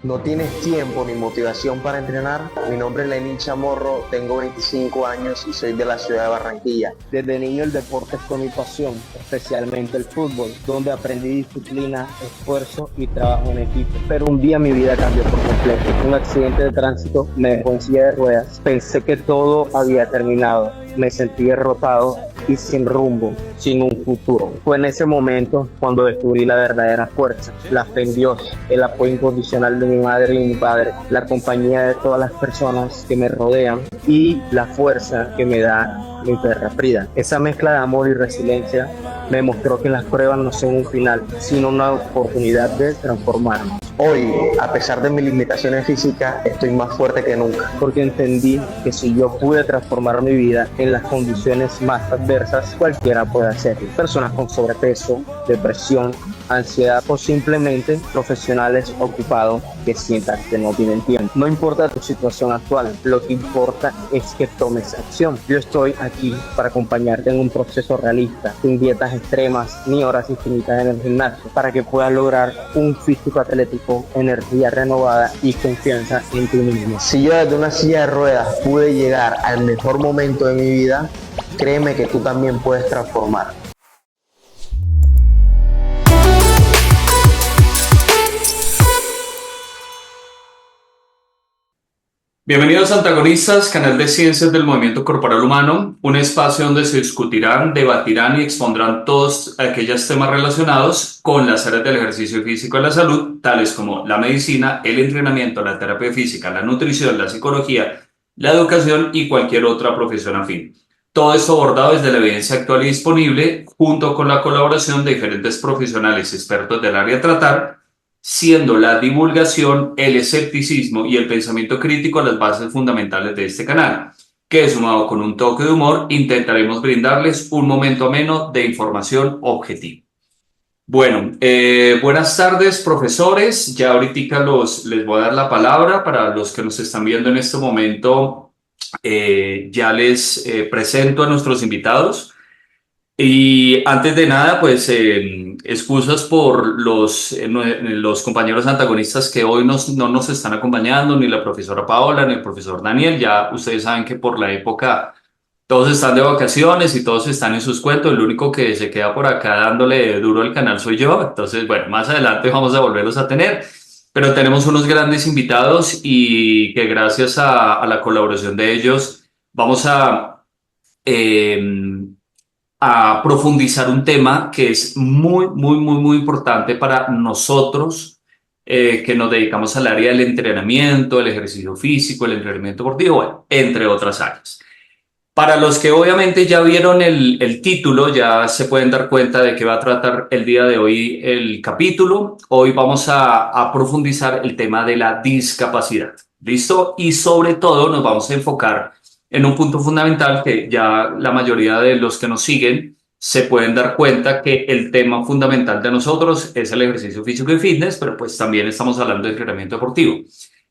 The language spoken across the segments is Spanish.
¿No tienes tiempo ni motivación para entrenar? Mi nombre es Lenín Chamorro, tengo 25 años y soy de la ciudad de Barranquilla. Desde niño el deporte fue mi pasión, especialmente el fútbol, donde aprendí disciplina, esfuerzo y trabajo en equipo. Pero un día mi vida cambió por completo. Un accidente de tránsito me dejó en silla de ruedas. Pensé que todo había terminado. Me sentí derrotado y sin rumbo, sin un futuro. Fue en ese momento cuando descubrí la verdadera fuerza, la fe en Dios, el apoyo incondicional de mi madre y mi padre, la compañía de todas las personas que me rodean y la fuerza que me da mi perra Frida. Esa mezcla de amor y resiliencia me mostró que las pruebas no son un final, sino una oportunidad de transformarme. Hoy, a pesar de mis limitaciones físicas, estoy más fuerte que nunca, porque entendí que si yo pude transformar mi vida en las condiciones más adversas, cualquiera puede hacerlo. Personas con sobrepeso, depresión, ansiedad o simplemente profesionales ocupados que sientan que no tienen tiempo. No importa tu situación actual, lo que importa es que tomes acción. Yo estoy aquí para acompañarte en un proceso realista, sin dietas extremas ni horas infinitas en el gimnasio, para que puedas lograr un físico atlético, energía renovada y confianza en ti mismo. Si yo desde una silla de ruedas pude llegar al mejor momento de mi vida, créeme que tú también puedes transformar. Bienvenidos a Antagonistas, canal de ciencias del movimiento corporal humano, un espacio donde se discutirán, debatirán y expondrán todos aquellos temas relacionados con las áreas del ejercicio físico y la salud, tales como la medicina, el entrenamiento, la terapia física, la nutrición, la psicología, la educación y cualquier otra profesión afín. Todo esto abordado desde la evidencia actual y disponible, junto con la colaboración de diferentes profesionales y expertos del área a tratar, siendo la divulgación, el escepticismo y el pensamiento crítico las bases fundamentales de este canal, que sumado con un toque de humor intentaremos brindarles un momento ameno de información objetiva. Bueno, buenas tardes profesores, ya ahorita les voy a dar la palabra para los que nos están viendo en este momento, ya les presento a nuestros invitados. Y antes de nada, pues excusas por los compañeros antagonistas que hoy no nos están acompañando, ni la profesora Paola, ni el profesor Daniel. Ya ustedes saben que por la época todos están de vacaciones y todos están en sus cuentos. El único que se queda por acá dándole duro al canal soy yo. Entonces, bueno, más adelante vamos a volverlos a tener. Pero tenemos unos grandes invitados y que gracias a la colaboración de ellos vamos a profundizar un tema que es muy importante para nosotros que nos dedicamos al área del entrenamiento, el ejercicio físico, el entrenamiento deportivo, bueno, entre otras áreas. Para los que obviamente ya vieron el título, ya se pueden dar cuenta de que va a tratar el día de hoy el capítulo. Hoy vamos a profundizar el tema de la discapacidad. ¿Listo? Y sobre todo nos vamos a enfocar en un punto fundamental que ya la mayoría de los que nos siguen se pueden dar cuenta que el tema fundamental de nosotros es el ejercicio físico y fitness, pero pues también estamos hablando de entrenamiento deportivo.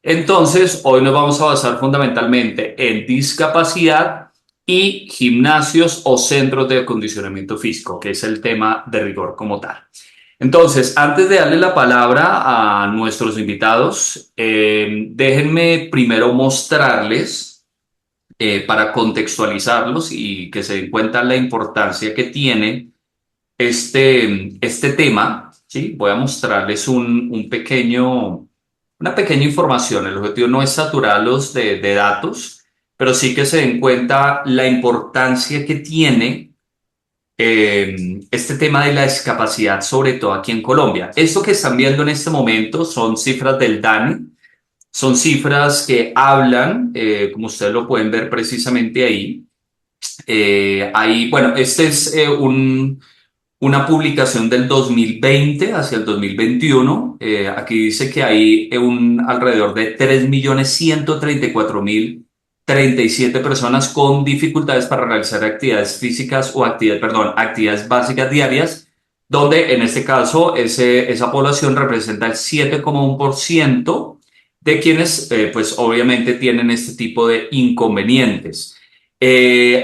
Entonces, hoy nos vamos a basar fundamentalmente en discapacidad y gimnasios o centros de acondicionamiento físico, que es el tema de rigor como tal. Entonces, antes de darle la palabra a nuestros invitados, déjenme primero mostrarles, para contextualizarlos y que se den cuenta la importancia que tiene este tema, ¿sí? Voy a mostrarles una pequeña información. El objetivo no es saturarlos de datos, pero sí que se den cuenta la importancia que tiene este tema de la discapacidad, sobre todo aquí en Colombia. Esto que están viendo en este momento son cifras del DANE. Son cifras que hablan, como ustedes lo pueden ver precisamente ahí. Bueno, esta es una publicación del 2020 hacia el 2021. Aquí dice que hay alrededor de 3.134.037 personas con dificultades para realizar actividades físicas o actividades básicas diarias, donde en este caso esa población representa el 7,1% de quienes pues obviamente tienen este tipo de inconvenientes.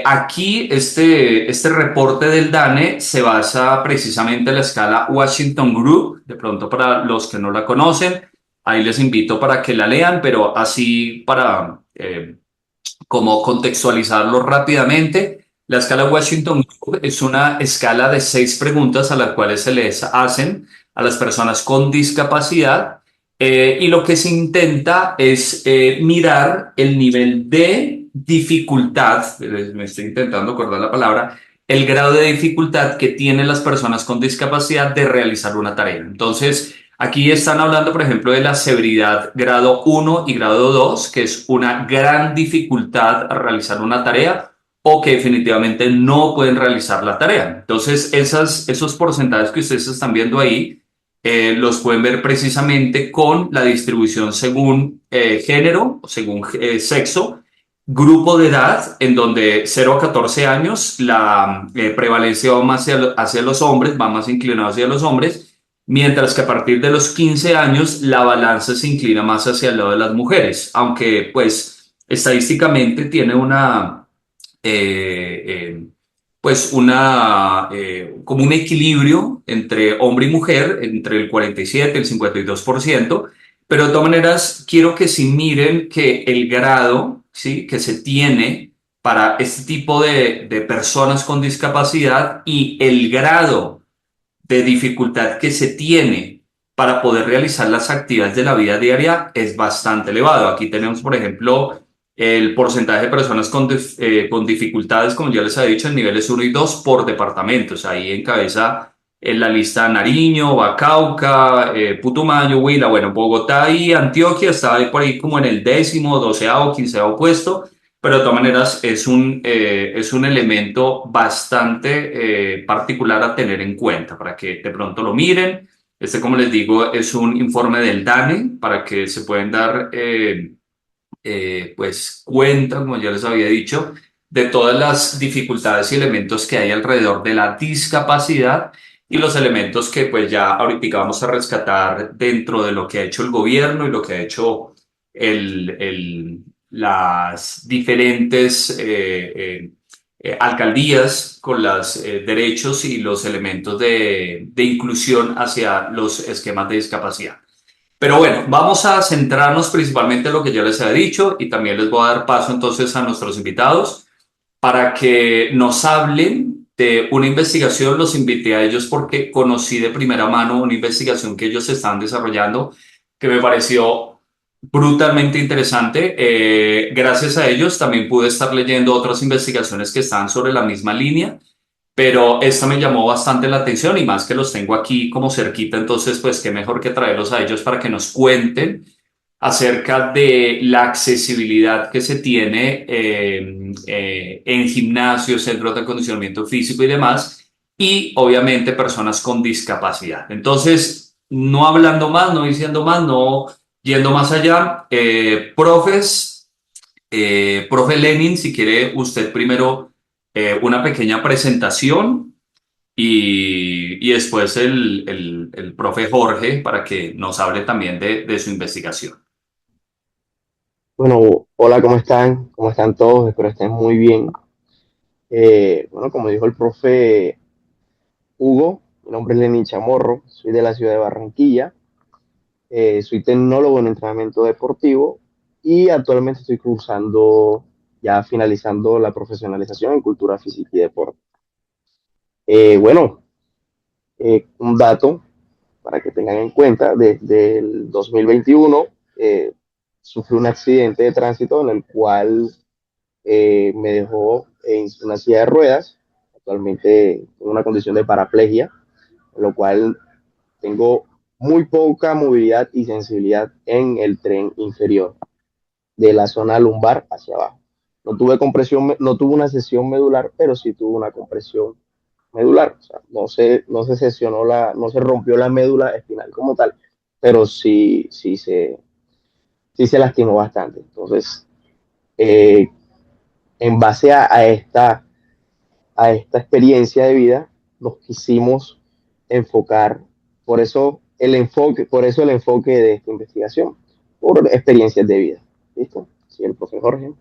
Aquí este reporte del DANE se basa precisamente en la escala Washington Group, de pronto para los que no la conocen, ahí les invito para que la lean, pero así para como contextualizarlo rápidamente. La escala Washington Group es una escala de 6 preguntas a las cuales se les hacen a las personas con discapacidad y lo que se intenta es mirar el nivel de dificultad, me estoy intentando acordar la palabra, el grado de dificultad que tienen las personas con discapacidad de realizar una tarea. Entonces, aquí están hablando, por ejemplo, de la severidad grado 1 y grado 2, que es una gran dificultad a realizar una tarea o que definitivamente no pueden realizar la tarea. Entonces, esos porcentajes que ustedes están viendo ahí, los pueden ver precisamente con la distribución según género, según sexo, grupo de edad, en donde 0 a 14 años la prevalencia va más hacia los hombres, va más inclinado hacia los hombres, mientras que a partir de los 15 años la balanza se inclina más hacia el lado de las mujeres, aunque pues estadísticamente tiene eh, eh, como un equilibrio entre hombre y mujer, entre el 47 y el 52%, pero de todas maneras quiero que sí miren que el grado, ¿sí?, que se tiene para este tipo de personas con discapacidad y el grado de dificultad que se tiene para poder realizar las actividades de la vida diaria es bastante elevado. Aquí tenemos, por ejemplo, el porcentaje de personas con dificultades, como ya les había dicho, en niveles 1 y 2 por departamentos. Ahí encabeza en la lista Nariño, Bacauca, Putumayo, Huila, bueno, Bogotá y Antioquia está ahí por ahí como en el 10º, 12º, 15º puesto, pero de todas maneras es un elemento bastante particular a tener en cuenta para que de pronto lo miren. Este, como les digo, es un informe del DANE para que se pueden dar pues cuenta, como ya les había dicho, de todas las dificultades y elementos que hay alrededor de la discapacidad y los elementos que pues ya ahorita vamos a rescatar dentro de lo que ha hecho el gobierno y lo que ha hecho las diferentes alcaldías con los derechos y los elementos de inclusión hacia los esquemas de discapacidad. Pero bueno, vamos a centrarnos principalmente en lo que ya les he dicho y también les voy a dar paso entonces a nuestros invitados para que nos hablen de una investigación. Los invité a ellos porque conocí de primera mano una investigación que ellos están desarrollando que me pareció brutalmente interesante. Gracias a ellos también pude estar leyendo otras investigaciones que están sobre la misma línea, pero esta me llamó bastante la atención y más que los tengo aquí como cerquita, entonces pues qué mejor que traerlos a ellos para que nos cuenten acerca de la accesibilidad que se tiene en gimnasios, centros de acondicionamiento físico y demás, y obviamente personas con discapacidad. Entonces, no hablando más, no diciendo más, no yendo más allá, profe Lenin, si quiere usted primero una pequeña presentación y después el profe Jorge para que nos hable también de su investigación. Bueno, hola, ¿cómo están? ¿Cómo están todos? Espero estén muy bien. Bueno, como dijo el profe Hugo, mi nombre es Lenín Chamorro, soy de la ciudad de Barranquilla, soy tecnólogo en entrenamiento deportivo y actualmente estoy cursando, ya finalizando la profesionalización en cultura física y deporte. Bueno, un dato para que tengan en cuenta, desde el 2021 sufrí un accidente de tránsito en el cual me dejó en una silla de ruedas, actualmente con una condición de paraplegia, con lo cual tengo muy poca movilidad y sensibilidad en el tren inferior, de la zona lumbar hacia abajo. No tuve compresión, no tuve una cesión medular, pero sí tuve una compresión medular. O sea, no se sesionó no se rompió la médula espinal como tal, pero sí se lastimó bastante. Entonces, eh, en base a esta experiencia de vida, nos quisimos enfocar, por eso el enfoque de esta investigación, por experiencias de vida. ¿Listo? Sí, el profe Jorge.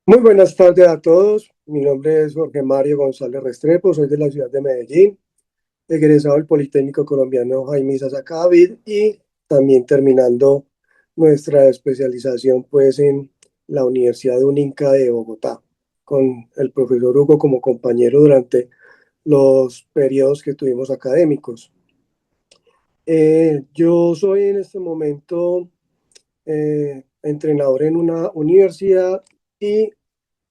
Muy buenas tardes a todos. Mi nombre es Jorge Mario González Restrepo, soy de la ciudad de Medellín, egresado del Politécnico Colombiano Jaime Isaza Cadavid y también terminando nuestra especialización pues en la Universidad Uninca de Bogotá, con el profesor Hugo como compañero durante los periodos que tuvimos académicos. Yo soy en este momento entrenador en una universidad y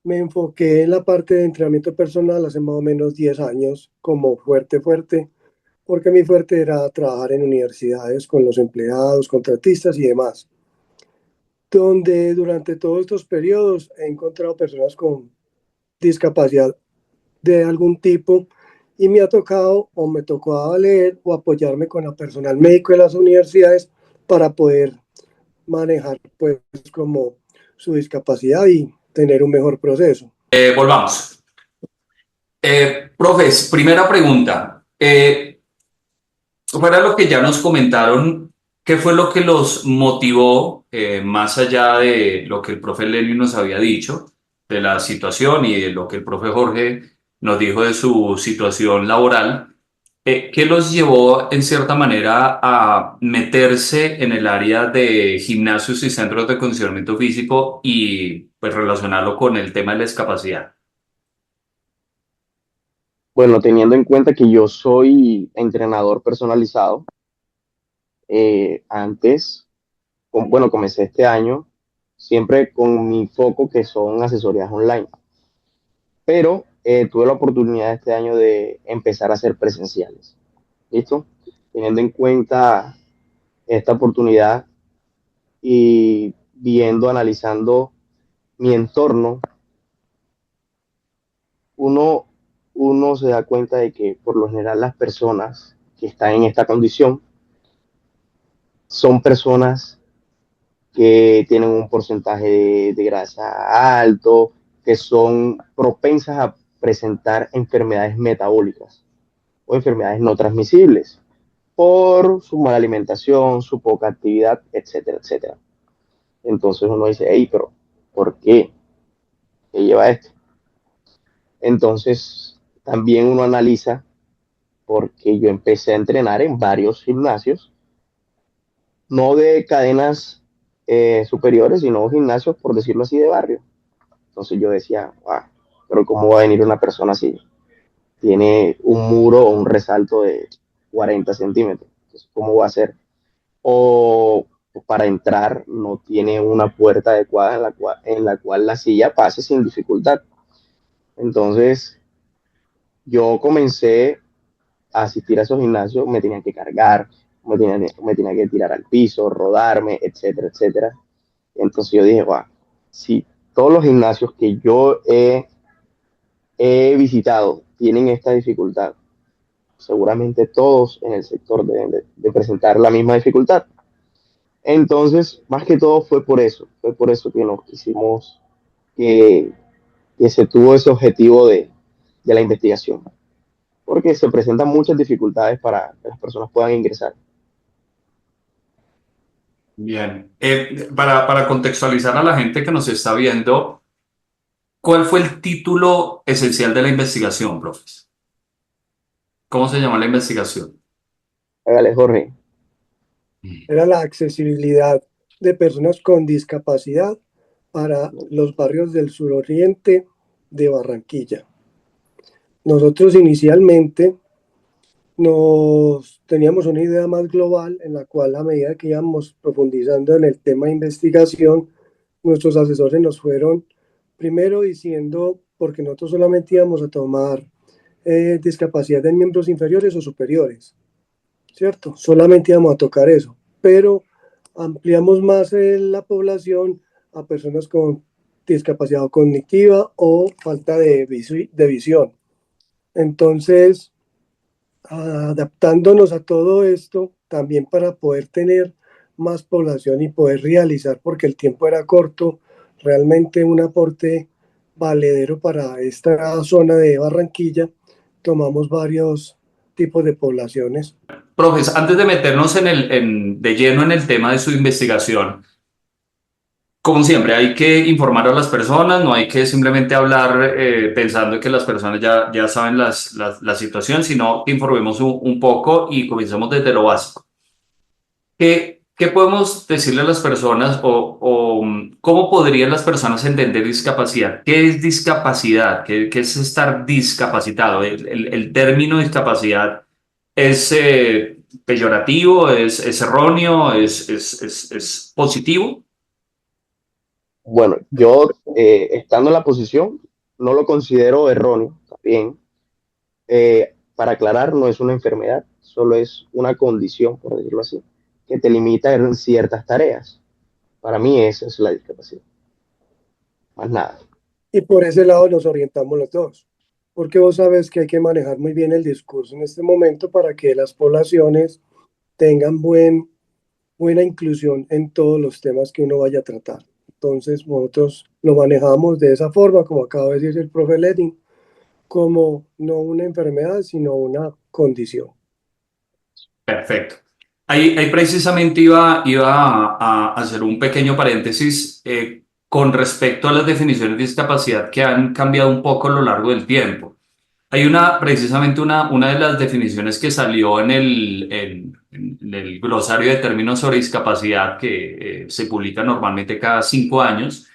me enfoqué en la parte de entrenamiento personal hace más o menos 10 años como fuerte, porque mi fuerte era trabajar en universidades con los empleados, contratistas y demás, donde durante todos estos periodos he encontrado personas con discapacidad de algún tipo y me ha tocado o me tocó leer o apoyarme con el personal médico de las universidades para poder manejar pues como su discapacidad y tener un mejor proceso. Volvamos. Profes, primera pregunta. Fuera lo que ya nos comentaron, ¿qué fue lo que los motivó, más allá de lo que el profe Lenny nos había dicho, de la situación y de lo que el profe Jorge nos dijo de su situación laboral? ¿Qué los llevó en cierta manera a meterse en el área de gimnasios y centros de condicionamiento físico y pues relacionarlo con el tema de la discapacidad? Bueno, teniendo en cuenta que yo soy entrenador personalizado, antes, bueno, comencé este año siempre con mi foco que son asesorías online, pero tuve la oportunidad este año de empezar a hacer presenciales. ¿Listo? Teniendo en cuenta esta oportunidad y viendo, analizando mi entorno, uno, uno se da cuenta de que por lo general las personas que están en esta condición son personas que tienen un porcentaje de grasa alto, que son propensas a presentar enfermedades metabólicas o enfermedades no transmisibles por su mala alimentación, su poca actividad, etcétera, etcétera. Entonces uno dice, hey, pero ¿por qué? ¿Qué lleva esto? Entonces también uno analiza porque yo empecé a entrenar en varios gimnasios, no de cadenas superiores, sino gimnasios, por decirlo así, de barrio. Entonces yo decía, wow, pero ¿cómo va a venir una persona así? Tiene un muro o un resalto de 40 centímetros. Entonces, ¿cómo va a ser? O para entrar no tiene una puerta adecuada en la cual la silla pase sin dificultad. Entonces yo comencé a asistir a esos gimnasios, me tenían que cargar, me tenía que tirar al piso, rodarme, etcétera, etcétera. Entonces yo dije, wow, si todos los gimnasios que yo he visitado tienen esta dificultad, seguramente todos en el sector deben de presentar la misma dificultad. Entonces, más que todo fue por eso que nos quisimos, que, que se tuvo ese objetivo de la investigación, porque se presentan muchas dificultades para que las personas puedan ingresar. Bien. Para contextualizar a la gente que nos está viendo, ¿cuál fue el título esencial de la investigación, profes? ¿Cómo se llama la investigación? Hágale, Jorge. Era la accesibilidad de personas con discapacidad para los barrios del suroriente de Barranquilla. Nosotros inicialmente nos teníamos una idea más global en la cual a medida que íbamos profundizando en el tema de investigación, nuestros asesores nos fueron primero diciendo, porque nosotros solamente íbamos a tomar discapacidad de miembros inferiores o superiores, ¿cierto? Solamente íbamos a tocar eso, pero ampliamos más la población a personas con discapacidad cognitiva o falta de visión. Entonces, adaptándonos a todo esto, también para poder tener más población y poder realizar, porque el tiempo era corto, realmente un aporte valedero para esta zona de Barranquilla, tomamos tipos de poblaciones. Profes, antes de meternos de lleno en el tema de su investigación, como siempre, hay que informar a las personas, no hay que simplemente hablar pensando que las personas ya saben la situación, sino que informemos un poco y comencemos desde lo básico. ¿Qué podemos decirle a las personas o cómo podrían las personas entender discapacidad? ¿Qué es discapacidad? ¿Qué es estar discapacitado? El término discapacidad es peyorativo, es erróneo, es positivo. Bueno, yo estando en la posición, no lo considero erróneo, también. Para aclarar, no es una enfermedad, solo es una condición, por decirlo así, que te limita en ciertas tareas. Para mí esa es la discapacidad, más nada. Y por ese lado nos orientamos los dos, porque vos sabes que hay que manejar muy bien el discurso en este momento para que las poblaciones tengan buena inclusión en todos los temas que uno vaya a tratar. Entonces, nosotros lo manejamos de esa forma, como acaba de decir el profe Ledin, como no una enfermedad, sino una condición. Perfecto. Ahí precisamente iba a hacer un pequeño paréntesis con respecto a las definiciones de discapacidad que han cambiado un poco a lo largo del tiempo. Hay precisamente una de las definiciones que salió en el glosario de términos sobre discapacidad que se publica normalmente cada 5 años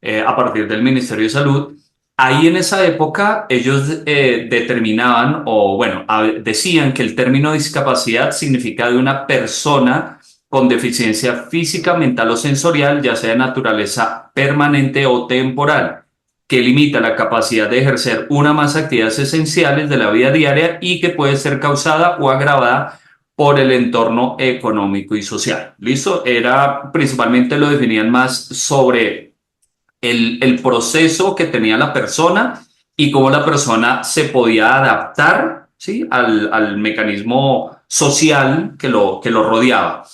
a partir del Ministerio de Salud. Ahí en esa época ellos determinaban o bueno, decían que el término discapacidad significa de una persona con deficiencia física, mental o sensorial, ya sea de naturaleza permanente o temporal, que limita la capacidad de ejercer una más actividades esenciales de la vida diaria y que puede ser causada o agravada por el entorno económico y social. ¿Listo? Era principalmente lo definían más sobre el proceso que tenía la persona y cómo la persona se podía adaptar, ¿sí? al mecanismo social que lo rodeaba.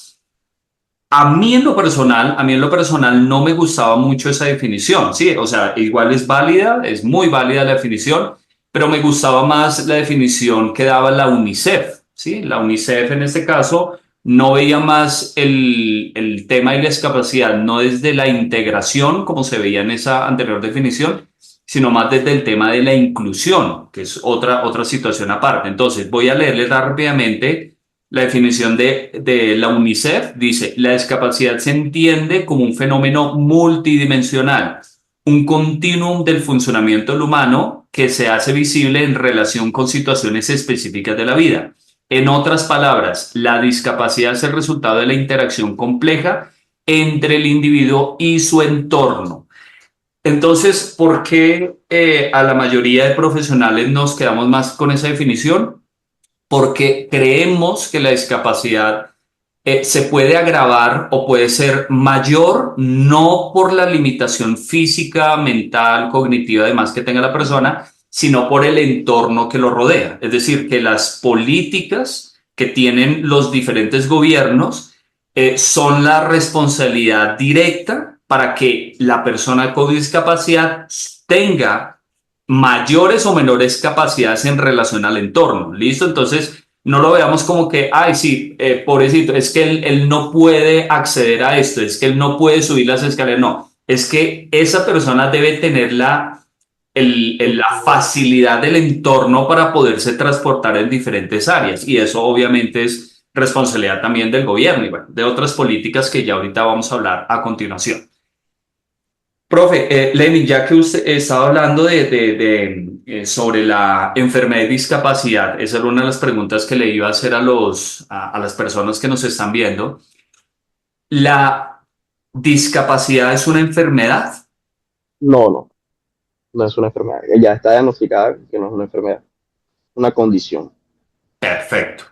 A mí en lo personal no me gustaba mucho esa definición, ¿sí? O sea, igual es válida, es muy válida la definición, pero me gustaba más la definición que daba la UNICEF, ¿sí? La UNICEF en este caso no veía más el tema de la discapacidad, no desde la integración, como se veía en esa anterior definición, sino más desde el tema de la inclusión, que es otra situación aparte. Entonces, voy a leerles rápidamente la definición de la UNICEF. Dice: la discapacidad se entiende como un fenómeno multidimensional, un continuum del funcionamiento del humano que se hace visible en relación con situaciones específicas de la vida. En otras palabras, la discapacidad es el resultado de la interacción compleja entre el individuo y su entorno. Entonces, ¿por qué a la mayoría de profesionales nos quedamos más con esa definición? Porque creemos que la discapacidad se puede agravar o puede ser mayor, no por la limitación física, mental, cognitiva, además que tenga la persona, sino por el entorno que lo rodea. Es decir, que las políticas que tienen los diferentes gobiernos son la responsabilidad directa para que la persona con discapacidad tenga mayores o menores capacidades en relación al entorno. ¿Listo? Entonces, no lo veamos como que, ay, sí, pobrecito, es que él no puede acceder a esto, es que él no puede subir las escaleras. No, es que esa persona debe tener la facilidad del entorno para poderse transportar en diferentes áreas. Y eso obviamente es responsabilidad también del gobierno y bueno, de otras políticas que ya ahorita vamos a hablar a continuación. Profe, Lenin, ya que usted estaba hablando sobre la enfermedad y discapacidad, esa era una de las preguntas que le iba a hacer a las personas que nos están viendo. ¿La discapacidad es una enfermedad? No, no, no es una enfermedad. Ya está diagnosticada que no es una enfermedad, una condición. Perfecto.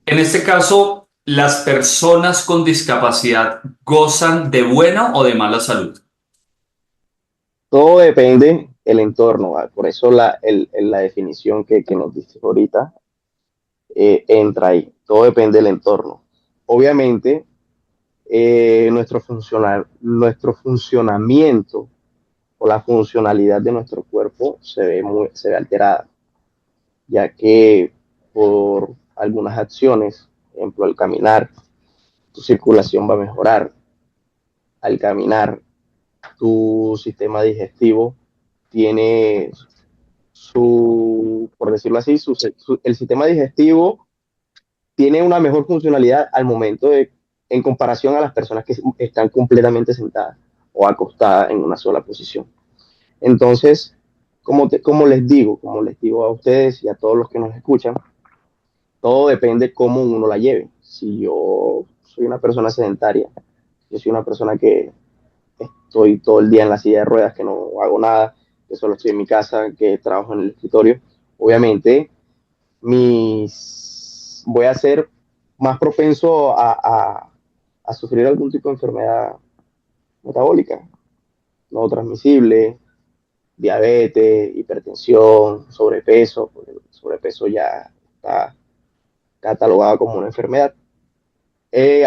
En este caso, ¿las personas con discapacidad gozan de buena o de mala salud? Todo depende del entorno, ¿vale? Por eso la definición que nos diste ahorita entra ahí. Todo depende del entorno. Obviamente, nuestro funcionamiento o la funcionalidad de nuestro cuerpo se ve alterada, ya que por algunas acciones. Por ejemplo, al caminar, tu circulación va a mejorar. Al caminar, tu sistema digestivo tiene por decirlo así, el sistema digestivo tiene una mejor funcionalidad al momento en comparación a las personas que están completamente sentadas o acostadas en una sola posición. Entonces, como les digo a ustedes y a todos los que nos escuchan, todo depende cómo uno la lleve. Si yo soy una persona sedentaria, yo soy una persona que estoy todo el día en la silla de ruedas, que no hago nada, que solo estoy en mi casa, que trabajo en el escritorio, obviamente voy a ser más propenso a sufrir algún tipo de enfermedad metabólica, no transmisible, diabetes, hipertensión, sobrepeso, porque el sobrepeso ya está catalogado como una enfermedad.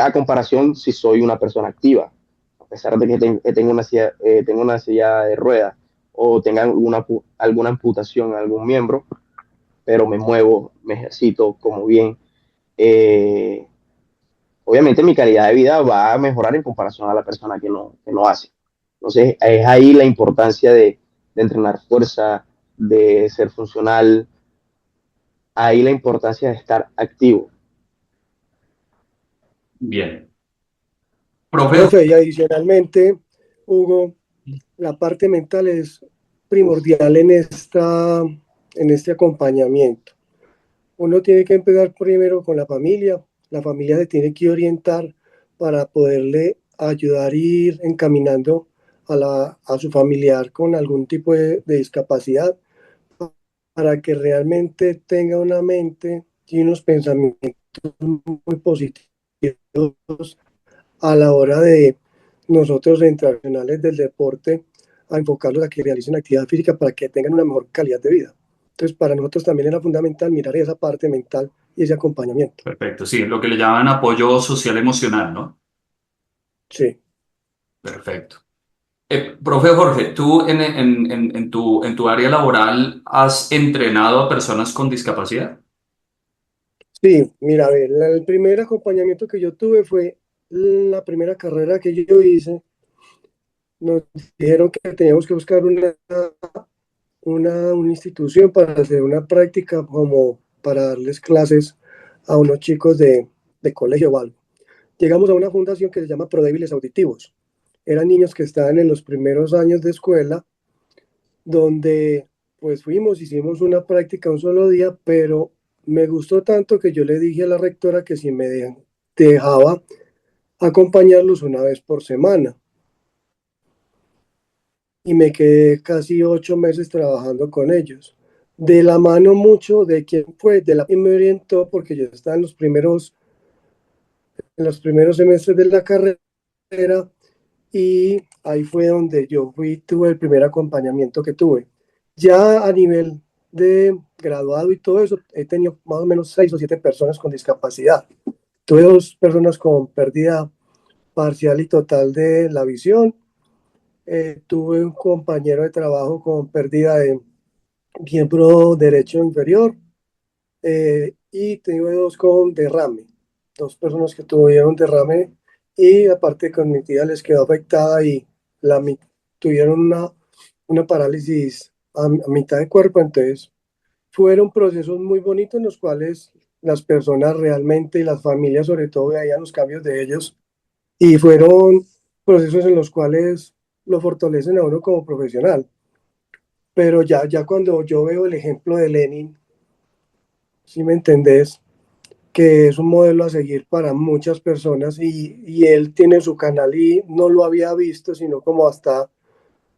A comparación si soy una persona activa, a pesar de que tengo una silla de ruedas o tenga alguna amputación en algún miembro, pero me muevo, me ejercito, como bien. Eh, Obviamente mi calidad de vida va a mejorar en comparación a la persona que no hace. Entonces, es ahí la importancia de entrenar fuerza, de ser funcional, ahí la importancia de estar activo. Bien. Profe, Profe, y adicionalmente, Hugo, la parte mental es Uf, primordial en este acompañamiento. Uno tiene que empezar primero con la familia se tiene que orientar para poderle ayudar a ir encaminando a su familiar con algún tipo de discapacidad para que realmente tenga una mente y unos pensamientos muy positivos a la hora de nosotros, internacionales del deporte, a enfocarlos a que realicen actividad física para que tengan una mejor calidad de vida. Entonces, para nosotros también era fundamental mirar esa parte mental y ese acompañamiento. perfecto, sí, lo que le llaman apoyo social emocional, ¿no? Sí, Perfecto. Profe Jorge, ¿tú en tu área laboral has entrenado a personas con discapacidad? sí, mira, a ver, el primer acompañamiento que yo tuve fue la primera carrera que yo hice. Nos dijeron que teníamos que buscar una institución para hacer una práctica como para darles clases a unos chicos de colegio o algo. Llegamos a una fundación que se llama Prodébiles Auditivos. Eran niños que estaban en los primeros años de escuela, donde pues fuimos, hicimos una práctica un solo día, pero me gustó tanto que yo le dije a la rectora que si dejaba acompañarlos una vez por semana. Y me quedé casi 8 meses trabajando con ellos. De la mano mucho de quien fue, y me orientó porque yo estaba en los primeros semestres de la carrera y ahí fue donde tuve el primer acompañamiento que tuve. Ya a nivel de graduado y todo eso, he tenido más o menos 6 o 7 personas con discapacidad. Tuve 2 personas con pérdida parcial y total de la visión. Tuve un compañero de trabajo con pérdida de miembro derecho inferior y tuve 2 con derrame. 2 personas que tuvieron derrame y la parte cognitiva les quedó afectada y la, tuvieron una parálisis a mitad de cuerpo. Entonces, fueron procesos muy bonitos en los cuales las personas realmente y las familias sobre todo veían los cambios de ellos y fueron procesos en los cuales lo fortalecen a uno como profesional. Pero ya cuando yo veo el ejemplo de Lenin, si me entendés, que es un modelo a seguir para muchas personas y él tiene su canal y no lo había visto, sino como hasta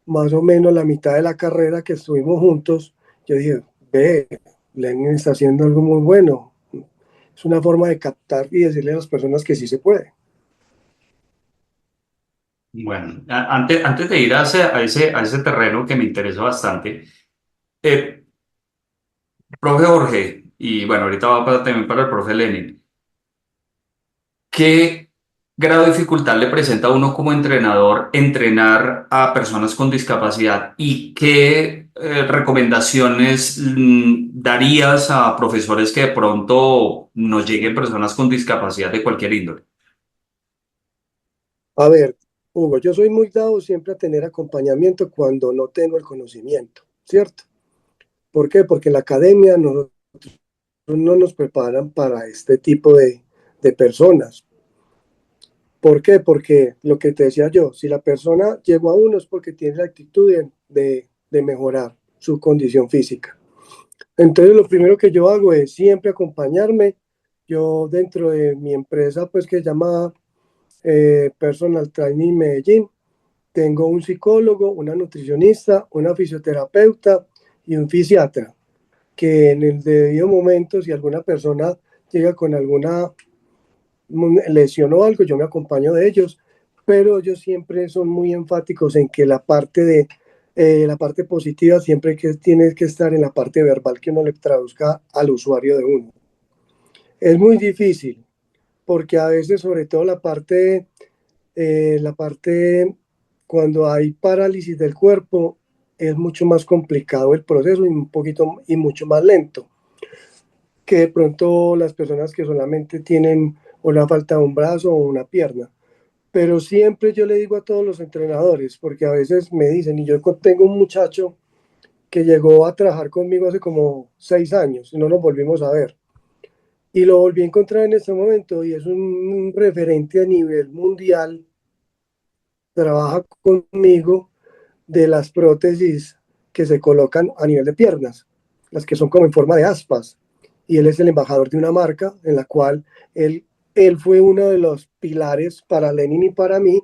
más o menos la mitad de la carrera que estuvimos juntos, yo dije, ve, Lenin está haciendo algo muy bueno. Es una forma de captar y decirle a las personas que sí se puede. Bueno, antes de ir a ese terreno que me interesa bastante, eh, profe Jorge, y bueno, ahorita también para el profe Lenin, ¿qué grado de dificultad le presenta a uno como entrenador entrenar a personas con discapacidad y qué recomendaciones darías a profesores que de pronto nos lleguen personas con discapacidad de cualquier índole? A ver, Hugo, yo soy muy dado siempre a tener acompañamiento cuando no tengo el conocimiento, ¿cierto? ¿Por qué? Porque en la academia no nos preparan para este tipo de personas. ¿Por qué? Porque lo que te decía yo, si la persona llegó a uno es porque tiene la actitud de mejorar su condición física. Entonces, lo primero que yo hago es siempre acompañarme. Yo dentro de mi empresa, pues que se llama Personal Training Medellín, tengo un psicólogo, una nutricionista, una fisioterapeuta y un fisiatra, que en el debido momento, si alguna persona llega con alguna lesión o algo, yo me acompaño de ellos, pero ellos siempre son muy enfáticos en que la parte positiva siempre que tiene que estar en la parte verbal que uno le traduzca al usuario de uno. Es muy difícil porque a veces, sobre todo la parte cuando hay parálisis del cuerpo, es mucho más complicado el proceso y un poquito y mucho más lento que de pronto las personas que solamente tienen una falta de un brazo o una pierna. Pero siempre yo le digo a todos los entrenadores, porque a veces me dicen, y yo tengo un muchacho que llegó a trabajar conmigo hace como 6 años y no nos volvimos a ver. Y lo volví a encontrar en este momento y es un referente a nivel mundial, trabaja conmigo de las prótesis que se colocan a nivel de piernas, las que son como en forma de aspas. Y él es el embajador de una marca en la cual él fue uno de los pilares para Lenin y para mí,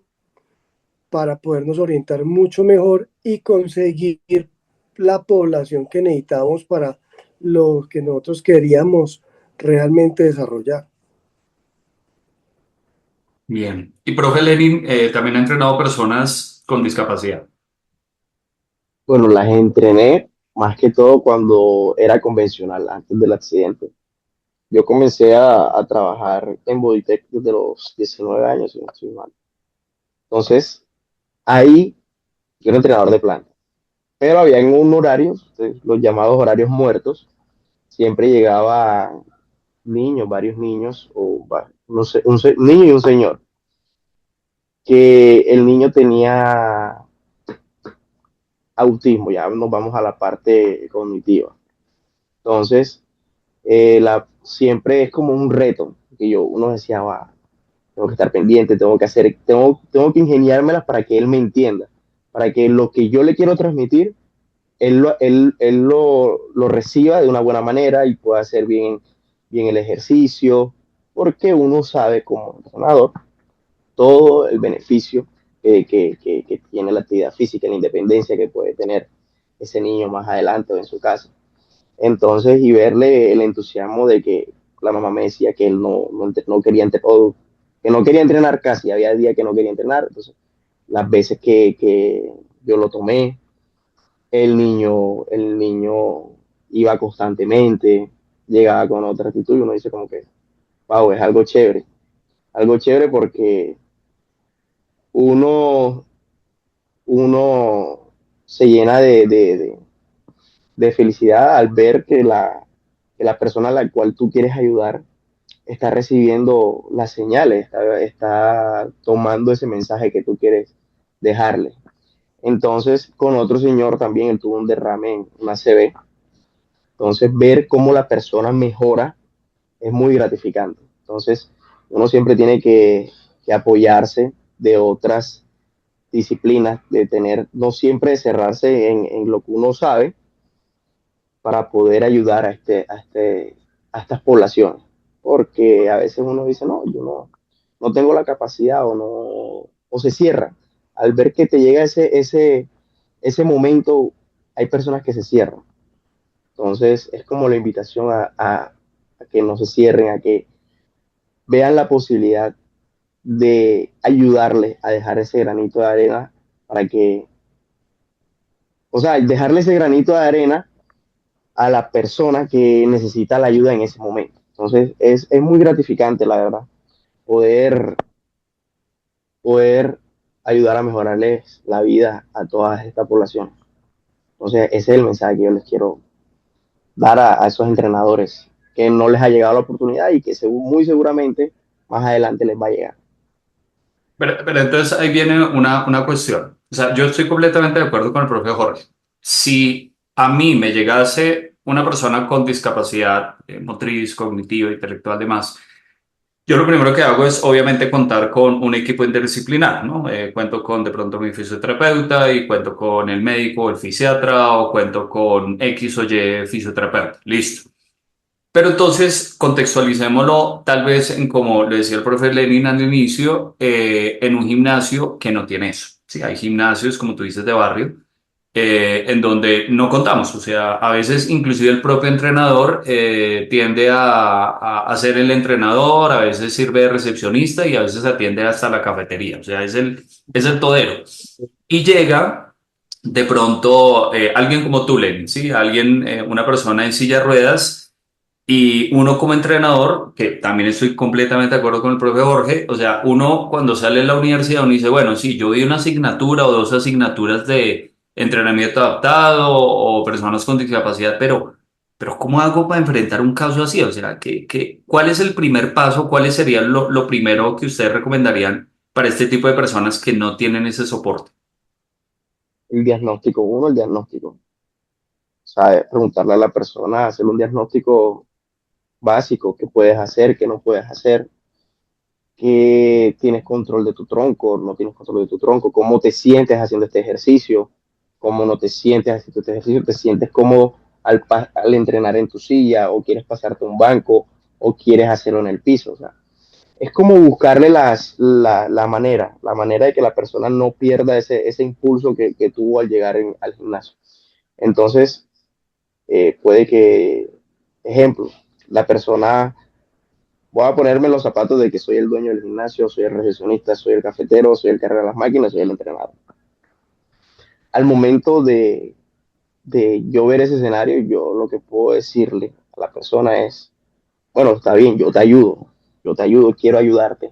para podernos orientar mucho mejor y conseguir la población que necesitamos para lo que nosotros queríamos realmente desarrollar. Bien. Y profe Lenin también ha entrenado personas con discapacidad. Bueno, las entrené más que todo cuando era convencional, antes del accidente. Yo comencé a trabajar en Bodytech desde los 19 años, si no estoy mal. Entonces, ahí yo era entrenador de planta. Pero había en un horario, los llamados horarios muertos, siempre llegaba niños, varios niños, no sé, niño y un señor, que el niño tenía autismo, ya nos vamos a la parte cognitiva. Entonces, siempre es como un reto, que uno decía, va, tengo que estar pendiente, tengo que ingeniármelas para que él me entienda, para que lo que yo le quiero transmitir, él lo reciba de una buena manera y pueda hacer bien el ejercicio, porque uno sabe como entrenador todo el beneficio que tiene la actividad física, la independencia que puede tener ese niño más adelante o en su casa. Entonces, y verle el entusiasmo de que la mamá me decía que él no quería entrenar, que no quería entrenar casi, había días que no quería entrenar. Entonces, las veces que yo lo tomé, el niño iba constantemente, llegaba con otra actitud y uno dice como que, wow, es algo chévere porque uno, uno se llena de felicidad al ver que la persona a la cual tú quieres ayudar está recibiendo las señales, está tomando ese mensaje que tú quieres dejarle. Entonces, con otro señor también, él tuvo un derrame en una ACV. Entonces, ver cómo la persona mejora es muy gratificante. Entonces, uno siempre tiene que apoyarse de otras disciplinas, de tener, no siempre cerrarse en lo que uno sabe para poder ayudar a estas poblaciones. Porque a veces uno dice, no, yo no tengo la capacidad o se cierra. Al ver que te llega ese momento, hay personas que se cierran. Entonces es como la invitación a que no se cierren, a que vean la posibilidad de ayudarles a dejar ese granito de arena para que, o sea, dejarle ese granito de arena a la persona que necesita la ayuda en ese momento. Entonces es muy gratificante, la verdad, poder ayudar a mejorarles la vida a toda esta población. Entonces, ese es el mensaje que yo les quiero dar a esos entrenadores que no les ha llegado la oportunidad y que muy seguramente más adelante les va a llegar. Pero entonces ahí viene una cuestión. O sea, yo estoy completamente de acuerdo con el profe Jorge. Si a mí me llegase una persona con discapacidad motriz, cognitiva, intelectual, demás, yo lo primero que hago es obviamente contar con un equipo interdisciplinar, ¿no? Cuento con de pronto mi fisioterapeuta y cuento con el médico o el fisiatra o cuento con X o Y fisioterapeuta. Listo. Pero entonces contextualicémoslo tal vez en como le decía el profe Lenin al inicio, en un gimnasio que no tiene eso. Sí, hay gimnasios, como tú dices, de barrio, en donde no contamos. O sea, a veces inclusive el propio entrenador tiende a ser el entrenador, a veces sirve de recepcionista y a veces atiende hasta la cafetería. O sea, es el todero. Y llega de pronto alguien como tú, Lenin, ¿sí? Alguien, una persona en silla de ruedas y uno como entrenador, que también estoy completamente de acuerdo con el profe Jorge, o sea, uno cuando sale de la universidad, uno dice, bueno, sí, yo vi una asignatura o dos asignaturas de entrenamiento adaptado o personas con discapacidad, pero ¿cómo hago para enfrentar un caso así? O sea, ¿cuál es el primer paso? ¿Cuáles serían lo primero que ustedes recomendarían para este tipo de personas que no tienen ese soporte? El diagnóstico, uno, el diagnóstico. ¿Sabe? Preguntarle a la persona, hacer un diagnóstico básico, qué puedes hacer, qué no puedes hacer, qué tienes control de tu tronco, no tienes control de tu tronco, cómo te sientes haciendo este ejercicio, cómo no te sientes haciendo este ejercicio, te sientes cómodo al entrenar en tu silla o quieres pasarte a un banco o quieres hacerlo en el piso. O sea, es como buscarle la manera de que la persona no pierda ese impulso que tuvo al llegar al gimnasio. Entonces, puede que, ejemplo, la persona, voy a ponerme los zapatos de que soy el dueño del gimnasio, soy el recepcionista, soy el cafetero, soy el que arregla las máquinas, soy el entrenador. Al momento de yo ver ese escenario, yo lo que puedo decirle a la persona es, bueno, está bien, yo te ayudo, quiero ayudarte,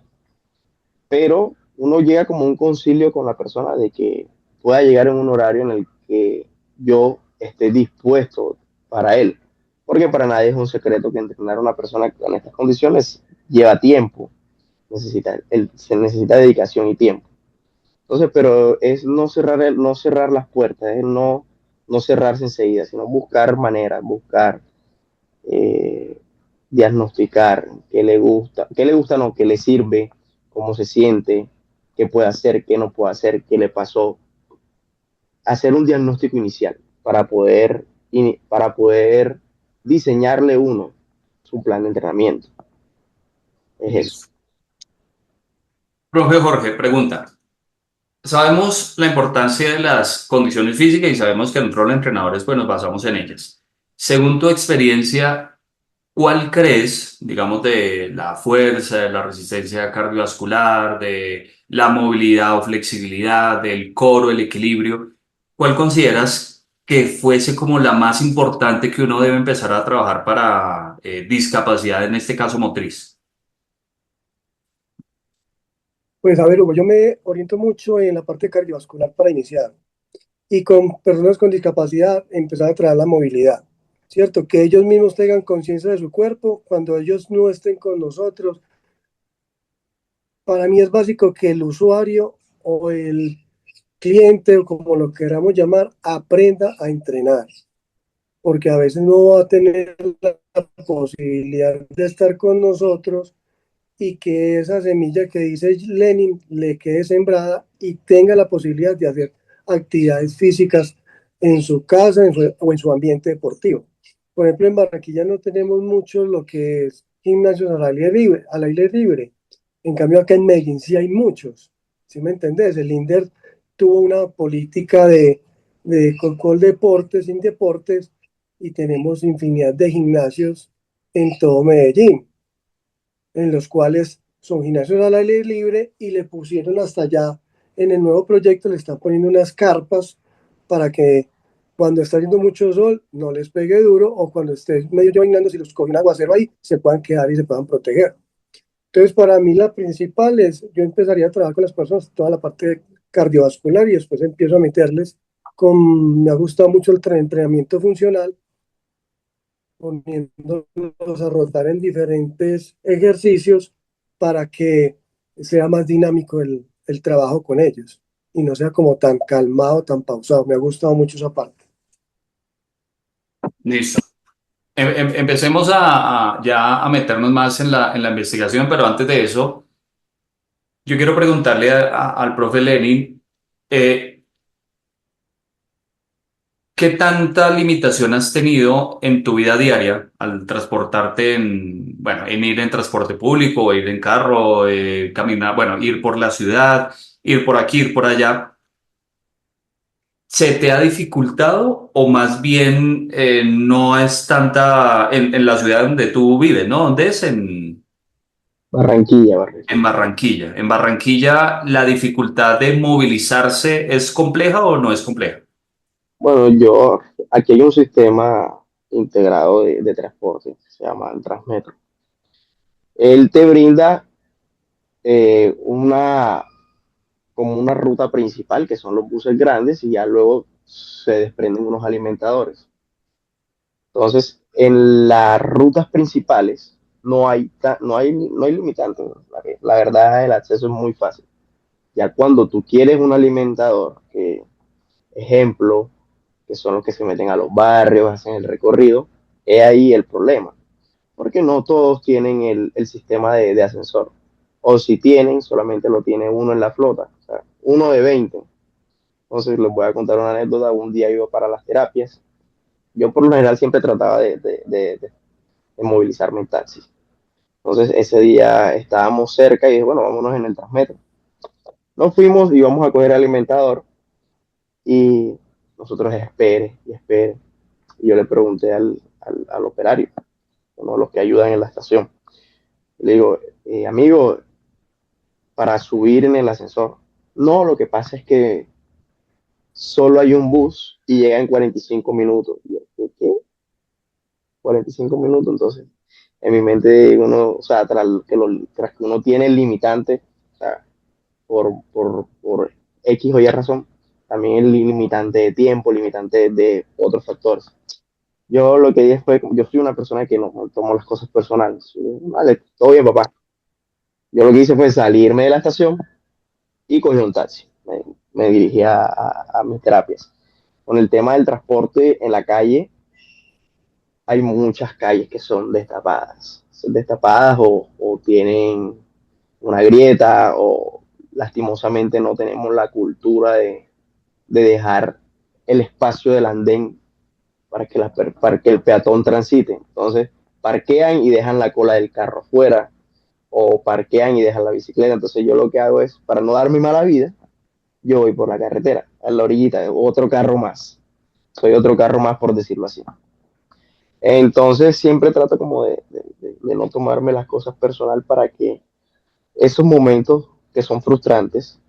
pero uno llega como a un concilio con la persona de que pueda llegar en un horario en el que yo esté dispuesto para él, porque para nadie es un secreto que entrenar a una persona con estas condiciones lleva tiempo, se necesita dedicación y tiempo. Entonces, pero es no cerrar las puertas, es no cerrarse enseguida, sino buscar maneras, buscar eh, diagnosticar qué le gusta, no, qué le sirve, cómo se siente, qué puede hacer, qué no puede hacer, qué le pasó. Hacer un diagnóstico inicial para poder diseñarle uno su plan de entrenamiento. Es eso. Listo. Profe Jorge, pregunta. Sabemos la importancia de las condiciones físicas y sabemos que nosotros los entrenadores pues nos basamos en ellas. Según tu experiencia, ¿cuál crees, digamos, de la fuerza, de la resistencia cardiovascular, de la movilidad o flexibilidad, del core, el equilibrio, cuál consideras que fuese como la más importante que uno debe empezar a trabajar para discapacidad, en este caso motriz? Pues a ver, Hugo, yo me oriento mucho en la parte cardiovascular para iniciar y con personas con discapacidad empezar a traer la movilidad, ¿cierto? Que ellos mismos tengan conciencia de su cuerpo cuando ellos no estén con nosotros. Para mí es básico que el usuario o el cliente o como lo queramos llamar aprenda a entrenar, porque a veces no va a tener la posibilidad de estar con nosotros y que esa semilla que dice Lenin le quede sembrada y tenga la posibilidad de hacer actividades físicas en su casa o en su ambiente deportivo. Por ejemplo, en Barranquilla no tenemos mucho lo que es gimnasios al aire libre, al aire libre. En cambio, acá en Medellín sí hay muchos. ¿Sí me entendés? El INDER tuvo una política de Deportes, sin deportes, y tenemos infinidad de gimnasios en todo Medellín en los cuales son gimnasios al aire libre y le pusieron hasta allá, en el nuevo proyecto le están poniendo unas carpas para que cuando está haciendo mucho sol no les pegue duro o cuando esté medio llovinando, si los coge un aguacero ahí, se puedan quedar y se puedan proteger. Entonces, para mí la principal es, yo empezaría a trabajar con las personas toda la parte cardiovascular y después empiezo a meterles me ha gustado mucho el entrenamiento funcional, poniéndolos a rotar en diferentes ejercicios para que sea más dinámico el trabajo con ellos y no sea como tan calmado, tan pausado. Me ha gustado mucho esa parte. Listo. Empecemos ya a meternos más en la investigación, pero antes de eso, yo quiero preguntarle al profe Lenin, eh, ¿qué tanta limitación has tenido en tu vida diaria al transportarte bueno, en ir en transporte público, o ir en carro, caminar, bueno, ir por la ciudad, ir por aquí, ir por allá? ¿Se te ha dificultado o más bien no es tanta en la ciudad donde tú vives, ¿no? ¿Dónde es? Barranquilla, En Barranquilla. Barranquilla. En Barranquilla, ¿la dificultad de movilizarse es compleja o no es compleja? Bueno, aquí hay un sistema integrado de transporte, se llama el Transmetro. Él te brinda como una ruta principal, que son los buses grandes, y ya luego se desprenden unos alimentadores. Entonces, en las rutas principales no hay limitantes. La verdad, el acceso es muy fácil. Ya cuando tú quieres un alimentador, ejemplo, que son los que se meten a los barrios, hacen el recorrido, es ahí el problema. Porque no todos tienen el sistema de ascensor. O si tienen, solamente lo tiene uno en la flota. O sea, uno de 20. Entonces les voy a contar una anécdota. Un día iba para las terapias. Yo por lo general siempre trataba de movilizarme en taxi. Entonces ese día estábamos cerca y dije, bueno, vámonos en el Transmetro. Nos fuimos y íbamos a coger el alimentador y nosotros espere y espere. Y yo le pregunté al operario, uno de los que ayudan en la estación. Le digo, amigo, para subir en el ascensor. No, lo que pasa es que solo hay un bus y llega en 45 minutos. Y yo, ¿qué? 45 minutos, entonces en mi mente uno, o sea, tras que uno tiene el limitante, o sea, por X o Y razón, también el limitante de tiempo, limitante de otros factores. Yo lo que dije fue, yo soy una persona que no tomo las cosas personales. Vale, todo bien, papá. Yo lo que hice fue salirme de la estación y cogí un taxi. Me dirigí a mis terapias. Con el tema del transporte en la calle, hay muchas calles que son destapadas o tienen una grieta o lastimosamente no tenemos la cultura de dejar el espacio del andén para que el peatón transite. Entonces, parquean y dejan la cola del carro afuera o parquean y dejan la bicicleta. Entonces, yo lo que hago es, para no dar mi mala vida, yo voy por la carretera, a la orillita, otro carro más. Soy otro carro más, por decirlo así. Entonces, siempre trato como de no tomarme las cosas personal para que esos momentos que son frustrantes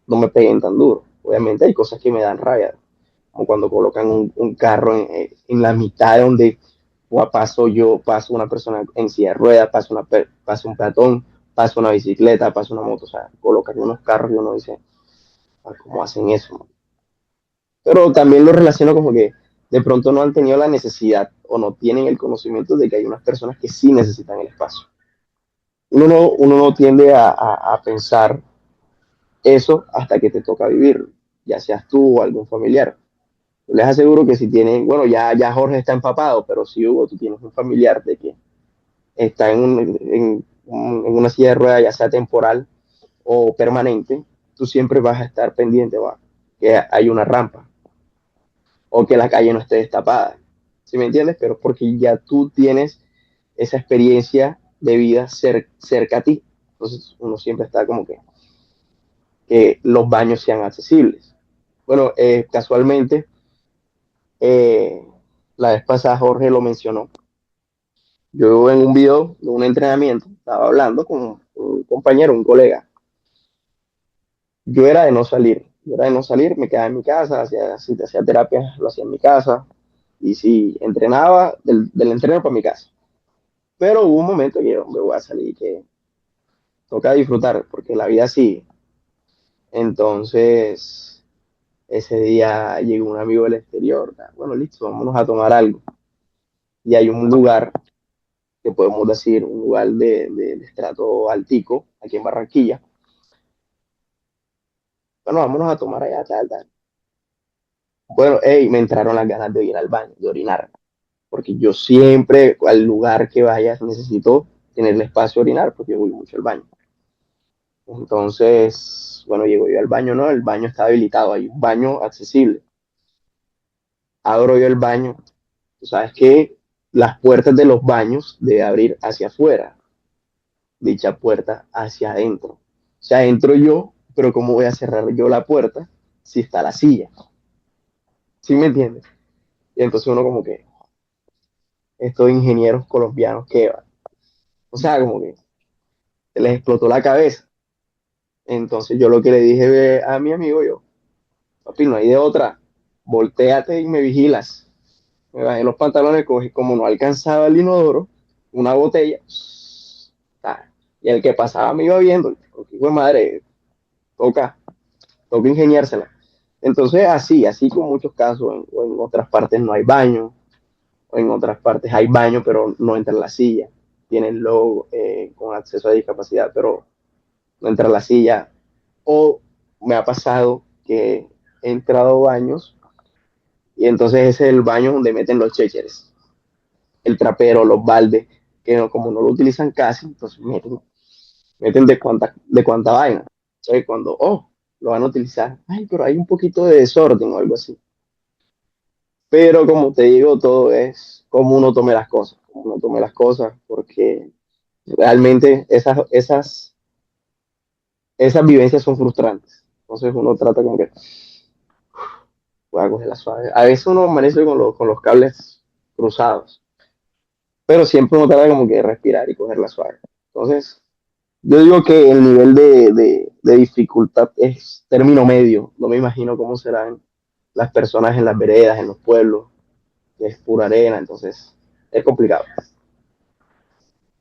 no me peguen tan duro. Obviamente hay cosas que me dan rabia, como cuando colocan un carro en la mitad de donde paso una persona en silla de ruedas, paso un peatón, paso una bicicleta, paso una moto, o sea, colocan unos carros y uno dice, "Ah, ¿cómo hacen eso?" Pero también lo relaciono como que de pronto no han tenido la necesidad o no tienen el conocimiento de que hay unas personas que sí necesitan el espacio. Uno no tiende a pensar eso hasta que te toca vivir, ya seas tú o algún familiar. Yo les aseguro que si tienen, bueno, ya Jorge está empapado, pero si Hugo, tú tienes un familiar de que está en una silla de ruedas, ya sea temporal o permanente, tú siempre vas a estar pendiente, que hay una rampa o que la calle no esté destapada. ¿Sí me entiendes? Pero porque ya tú tienes esa experiencia de vida cerca a ti. Entonces uno siempre está como que los baños sean accesibles. Bueno, casualmente, eh, la vez pasada Jorge lo mencionó. Yo en un video de un entrenamiento estaba hablando con un compañero, un colega. Yo era de no salir, me quedaba en mi casa, si hacía terapia, lo hacía en mi casa. Y si entrenaba, del entreno para mi casa. Pero hubo un momento que yo me voy a salir, que toca disfrutar, porque la vida sigue. Entonces, Ese día llegó un amigo del exterior. Bueno, listo, vámonos a tomar algo. Y hay un lugar que podemos decir, un lugar de estrato altico, aquí en Barranquilla. Bueno, vámonos a tomar allá, tal, tal. Bueno, hey, me entraron las ganas de ir al baño, de orinar, porque yo siempre, al lugar que vayas, necesito tener el espacio de orinar, porque yo voy mucho al baño. Entonces, bueno, llego yo al baño, ¿no? El baño está habilitado, hay un baño accesible. Abro yo el baño, tú sabes que las puertas de los baños debe abrir hacia afuera, dicha puerta hacia adentro. O sea, entro yo, pero ¿cómo voy a cerrar yo la puerta si está la silla? ¿Sí me entiendes? Y entonces uno como que, estos ingenieros colombianos que van. O sea, como que se les explotó la cabeza. Entonces yo lo que le dije a mi amigo, yo, papi, no hay de otra, volteate y me vigilas. Me bajé los pantalones, cogí, como no alcanzaba el inodoro, una botella, y el que pasaba me iba viendo, hijo de madre, toca, toca ingeniársela. Entonces, así con muchos casos, o en otras partes no hay baño, o en otras partes hay baño, pero no entra la silla. Tienen logo con acceso a discapacidad, pero no entra la silla. O me ha pasado que he entrado a baños y entonces ese es el baño donde meten los chécheres, el trapero, los baldes, que no, como no lo utilizan casi, entonces meten de cuánta vaina. Entonces cuando, lo van a utilizar, ay, pero hay un poquito de desorden o algo así. Pero como te digo, todo es como uno tome las cosas, como uno tome las cosas, porque realmente esas vivencias son frustrantes. Entonces uno trata como que voy a coger la suave. A veces uno amanece con los cables cruzados, pero siempre uno trata como que de respirar y coger la suave. Entonces, yo digo que el nivel de dificultad es término medio. No me imagino cómo serán las personas en las veredas, en los pueblos, que es pura arena, entonces es complicado.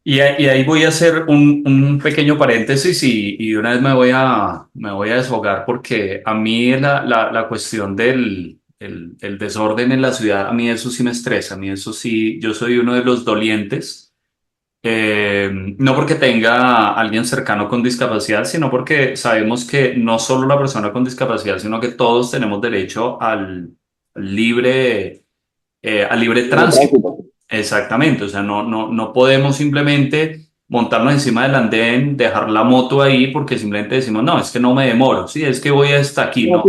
Y ahí voy a hacer un pequeño paréntesis y de una vez me voy a deshogar porque a mí la cuestión el desorden en la ciudad, a mí eso sí me estresa, a mí eso sí, yo soy uno de los dolientes, no porque tenga a alguien cercano con discapacidad, sino porque sabemos que no solo la persona con discapacidad, sino que todos tenemos derecho al libre El tránsito. tránsito. Exactamente, o sea, no podemos simplemente montarnos encima del andén, dejar la moto ahí porque simplemente decimos, no, es que no me demoro, sí, es que voy hasta aquí, no.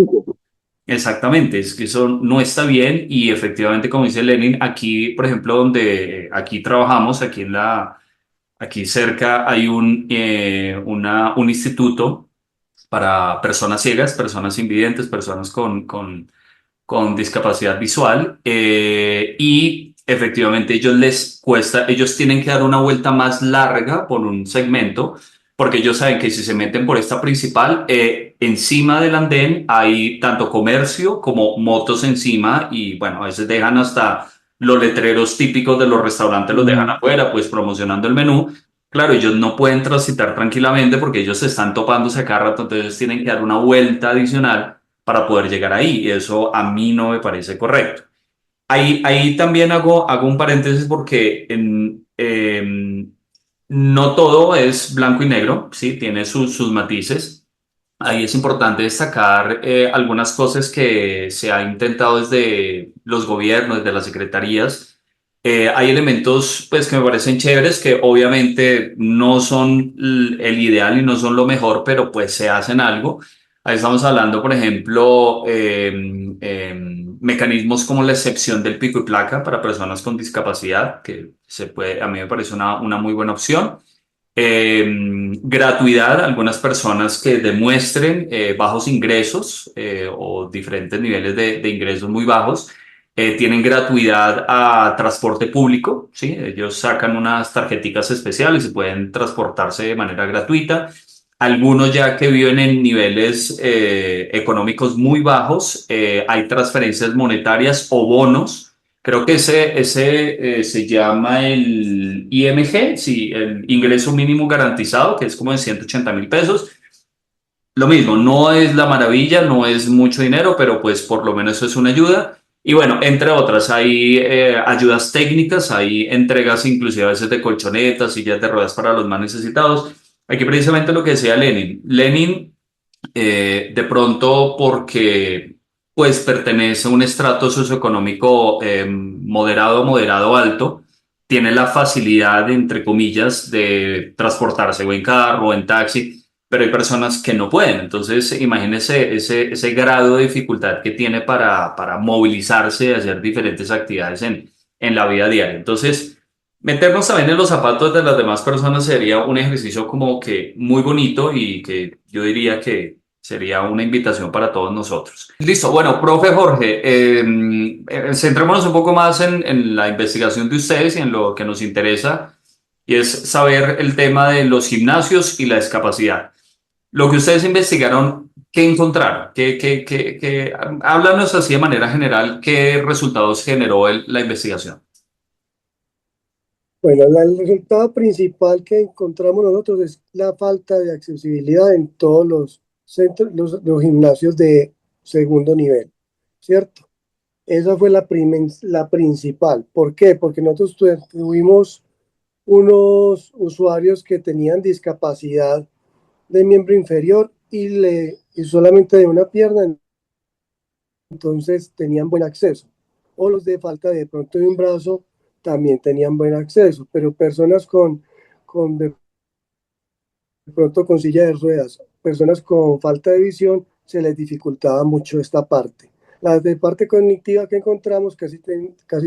Exactamente, es que eso no está bien y efectivamente, como dice Lenin, aquí, por ejemplo, donde aquí trabajamos, aquí cerca hay un instituto para personas ciegas, personas invidentes, personas con discapacidad visual y efectivamente ellos les cuesta, ellos tienen que dar una vuelta más larga por un segmento porque ellos saben que si se meten por esta principal, encima del andén hay tanto comercio como motos encima y bueno, a veces dejan hasta los letreros típicos de los restaurantes los dejan afuera, pues promocionando el menú. Claro, ellos no pueden transitar tranquilamente porque ellos se están topándose a cada rato, entonces tienen que dar una vuelta adicional para poder llegar ahí. Y eso a mí no me parece correcto. Ahí también hago un paréntesis porque no todo es blanco y negro, ¿sí? Tiene sus matices. Ahí es importante destacar algunas cosas que se ha intentado desde los gobiernos, desde las secretarías. Hay elementos pues, que me parecen chéveres que obviamente no son el ideal y no son lo mejor, pero pues se hacen algo. Ahí estamos hablando, por ejemplo, mecanismos como la excepción del pico y placa para personas con discapacidad, que a mí me parece una muy buena opción. Gratuidad, algunas personas que demuestren bajos ingresos o diferentes niveles de ingresos muy bajos, tienen gratuidad a transporte público, ¿sí? Ellos sacan unas tarjeticas especiales y pueden transportarse de manera gratuita. Algunos ya que viven en niveles económicos muy bajos, hay transferencias monetarias o bonos. Creo que ese se llama el IMG, sí, el ingreso mínimo garantizado, que es como de 180.000 pesos. Lo mismo, no es la maravilla, no es mucho dinero, pero pues por lo menos eso es una ayuda. Y bueno, entre otras, hay ayudas técnicas, hay entregas inclusive a veces de colchonetas, sillas de ruedas para los más necesitados. Aquí precisamente lo que decía Lenin. Lenin, de pronto porque pues pertenece a un estrato socioeconómico moderado alto, tiene la facilidad, entre comillas, de transportarse o en carro o en taxi, pero hay personas que no pueden. Entonces, imagínese ese grado de dificultad que tiene para movilizarse y hacer diferentes actividades en la vida diaria. Entonces, meternos también en los zapatos de las demás personas sería un ejercicio como que muy bonito y que yo diría que sería una invitación para todos nosotros. Listo, bueno, profe Jorge, centrémonos un poco más en la investigación de ustedes y en lo que nos interesa, y es saber el tema de los gimnasios y la discapacidad. Lo que ustedes investigaron, ¿qué encontraron? Háblanos así de manera general, ¿qué resultados generó la investigación? Bueno, el resultado principal que encontramos nosotros es la falta de accesibilidad en todos los centros, los gimnasios de segundo nivel, ¿cierto? Esa fue la principal. ¿Por qué? Porque nosotros tuvimos unos usuarios que tenían discapacidad de miembro inferior y solamente de una pierna, entonces tenían buen acceso. O los de falta de pronto de un brazo también tenían buen acceso, pero personas de pronto con silla de ruedas, personas con falta de visión, se les dificultaba mucho esta parte. La de parte cognitiva que encontramos casi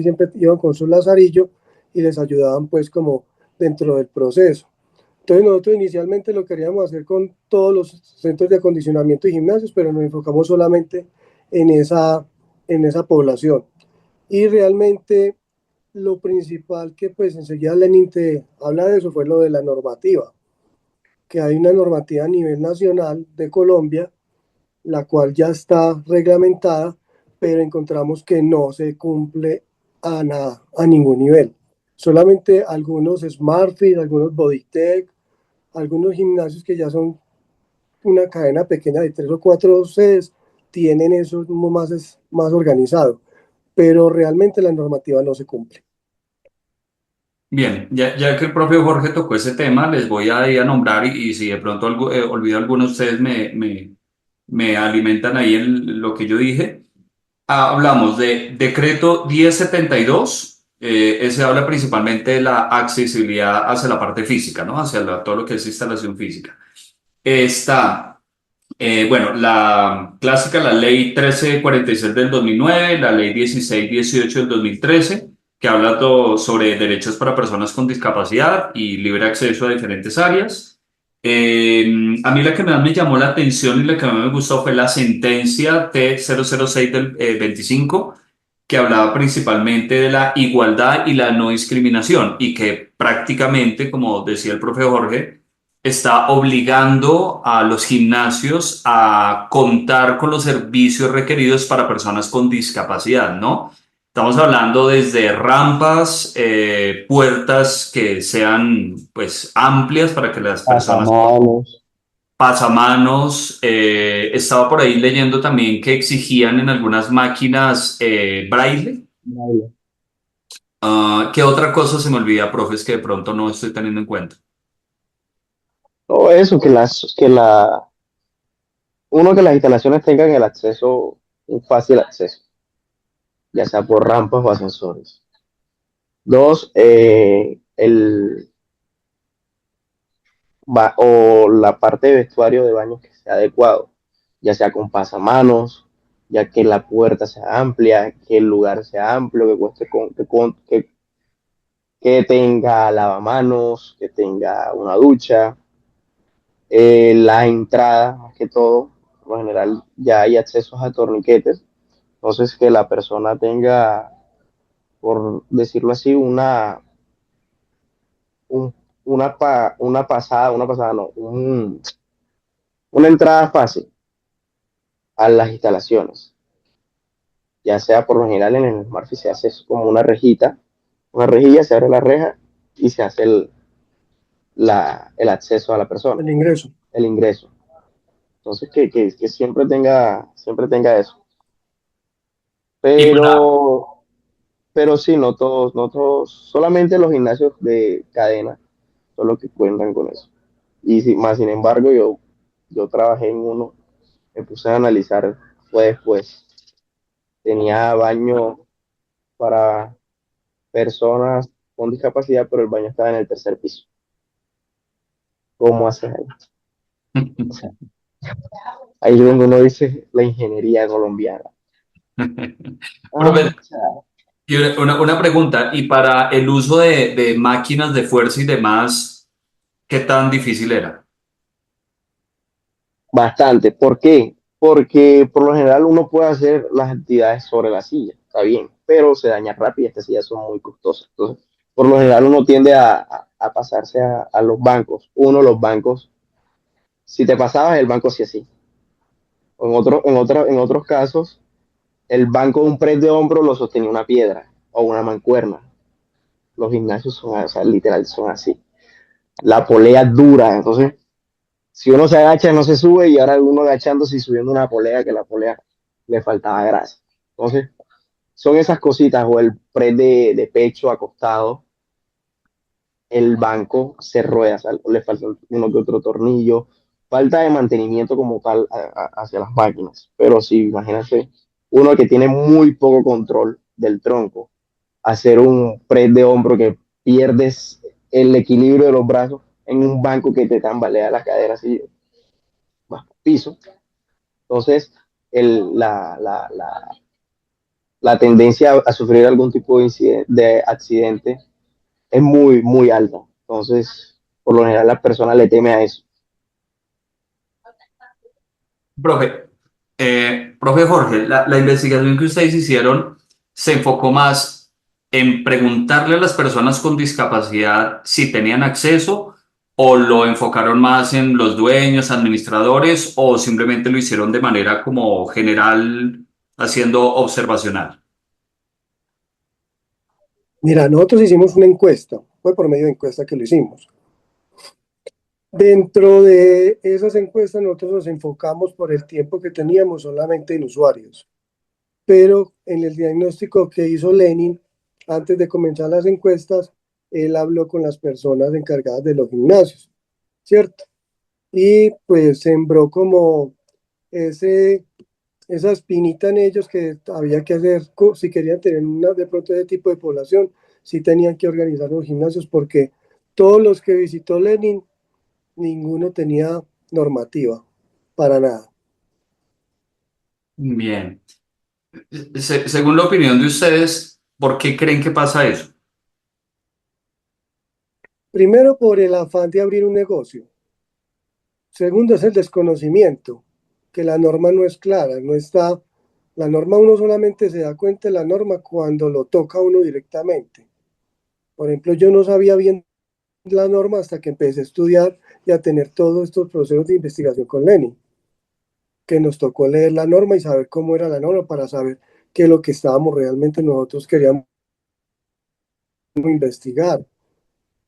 siempre iban con su lazarillo y les ayudaban pues como dentro del proceso. Entonces nosotros inicialmente lo queríamos hacer con todos los centros de acondicionamiento y gimnasios, pero nos enfocamos solamente en en esa población. Y realmente lo principal que pues enseguida Lenin te habla de eso fue lo de la normativa, que hay una normativa a nivel nacional de Colombia, la cual ya está reglamentada, pero encontramos que no se cumple a nada, a ningún nivel. Solamente algunos SmartFit, algunos Bodytech, algunos gimnasios que ya son una cadena pequeña de 3 o 4 sedes tienen eso más organizado, pero realmente la normativa no se cumple. Bien, ya que el propio Jorge tocó ese tema, les voy a, ir a nombrar y si de pronto olvido alguno de ustedes me alimentan ahí lo que yo dije. Hablamos de decreto 1072, ese habla principalmente de la accesibilidad hacia la parte física, ¿no? Hacia todo lo que es instalación física. Está, bueno, la clásica, la ley 1346 del 2009, la ley 1618 del 2013, que habla sobre derechos para personas con discapacidad y libre acceso a diferentes áreas. A mí la que más me llamó la atención y la que más me gustó fue la sentencia T006 del 25, que hablaba principalmente de la igualdad y la no discriminación y que prácticamente, como decía el profe Jorge, está obligando a los gimnasios a contar con los servicios requeridos para personas con discapacidad, ¿no? Estamos hablando desde rampas, puertas que sean pues amplias para que las personas, Pasamanos. pasamanos, estaba por ahí leyendo también que exigían en algunas máquinas braille. ¿Qué otra cosa se me olvida, profes, que de pronto no estoy teniendo en cuenta? Todo eso, que las instalaciones tengan el acceso, un fácil acceso, ya sea por rampas o ascensores. Dos, o la parte de vestuario de baños que sea adecuado, ya sea con pasamanos, ya que la puerta sea amplia, que el lugar sea amplio, que tenga lavamanos, que tenga una ducha, la entrada, más que todo, por lo general ya hay accesos a torniquetes, entonces que la persona tenga, por decirlo así, un- una pasada no, una entrada fácil a las instalaciones, ya sea por lo general en el Smartfit se hace como una rejilla, se abre la reja y se hace el acceso a la persona, El ingreso. el ingreso. Entonces, que siempre tenga eso. Y para, Pero, pero sí, no todos, solamente los gimnasios de cadena son los que cuentan con eso. Y más sin embargo, yo trabajé en uno, me puse a analizar, fue después. Tenía baño para personas con discapacidad, pero el baño estaba en el tercer piso. ¿Cómo haces ahí? O sea, ahí es donde uno dice la ingeniería colombiana. Profe, O sea, y una pregunta, y para el uso de máquinas de fuerza y demás, ¿qué tan difícil era? bastante. ¿Por qué? Porque por lo general uno puede hacer las actividades sobre la silla, está bien, pero se daña rápido y estas sillas son muy costosas. Entonces, por lo general uno tiende a pasarse a los bancos. Uno, los bancos, si te pasabas, el banco sí así. En otros casos, el banco de un press de hombro lo sostenía una piedra o una mancuerna. Los gimnasios son, o sea, literal, son así. La polea dura, entonces, si uno se agacha no se sube y ahora uno agachándose y subiendo una polea que la polea le faltaba grasa. Entonces, son esas cositas o el press de pecho acostado, el banco se rueda, o sea, le falta uno que otro tornillo, falta de mantenimiento como tal hacia las máquinas. Pero sí, imagínate, uno que tiene muy poco control del tronco, hacer un press de hombro que pierdes el equilibrio de los brazos en un banco que te tambalea la cadera así, bajo piso. Entonces, la tendencia a sufrir algún tipo de accidente es muy, muy alta. Entonces, por lo general, la persona le teme a eso. Profe, profe Jorge, la investigación que ustedes hicieron se enfocó más en preguntarle a las personas con discapacidad si tenían acceso o lo enfocaron más en los dueños, administradores o simplemente lo hicieron de manera como general, haciendo observacional. Mira, nosotros hicimos una encuesta, fue por medio de encuesta que lo hicimos. Dentro de esas encuestas nosotros nos enfocamos por el tiempo que teníamos solamente en usuarios, pero en el diagnóstico que hizo Lenin, antes de comenzar las encuestas, él habló con las personas encargadas de los gimnasios, ¿cierto? Y pues sembró como ese, esa espinita en ellos que había que hacer, si querían tener una, de pronto ese tipo de población, sí tenían que organizar los gimnasios porque todos los que visitó Lenin, ninguno tenía normativa para nada. Bien. Según la opinión de ustedes, ¿por qué creen que pasa eso? Primero, por el afán de abrir un negocio. Segundo, es el desconocimiento, que la norma no es clara, no está, la norma uno solamente se da cuenta de la norma cuando lo toca uno directamente. Por ejemplo, yo no sabía bien la norma hasta que empecé a estudiar y a tener todos estos procesos de investigación con Lenny, que nos tocó leer la norma y saber cómo era la norma para saber qué es lo que estábamos realmente nosotros queríamos investigar.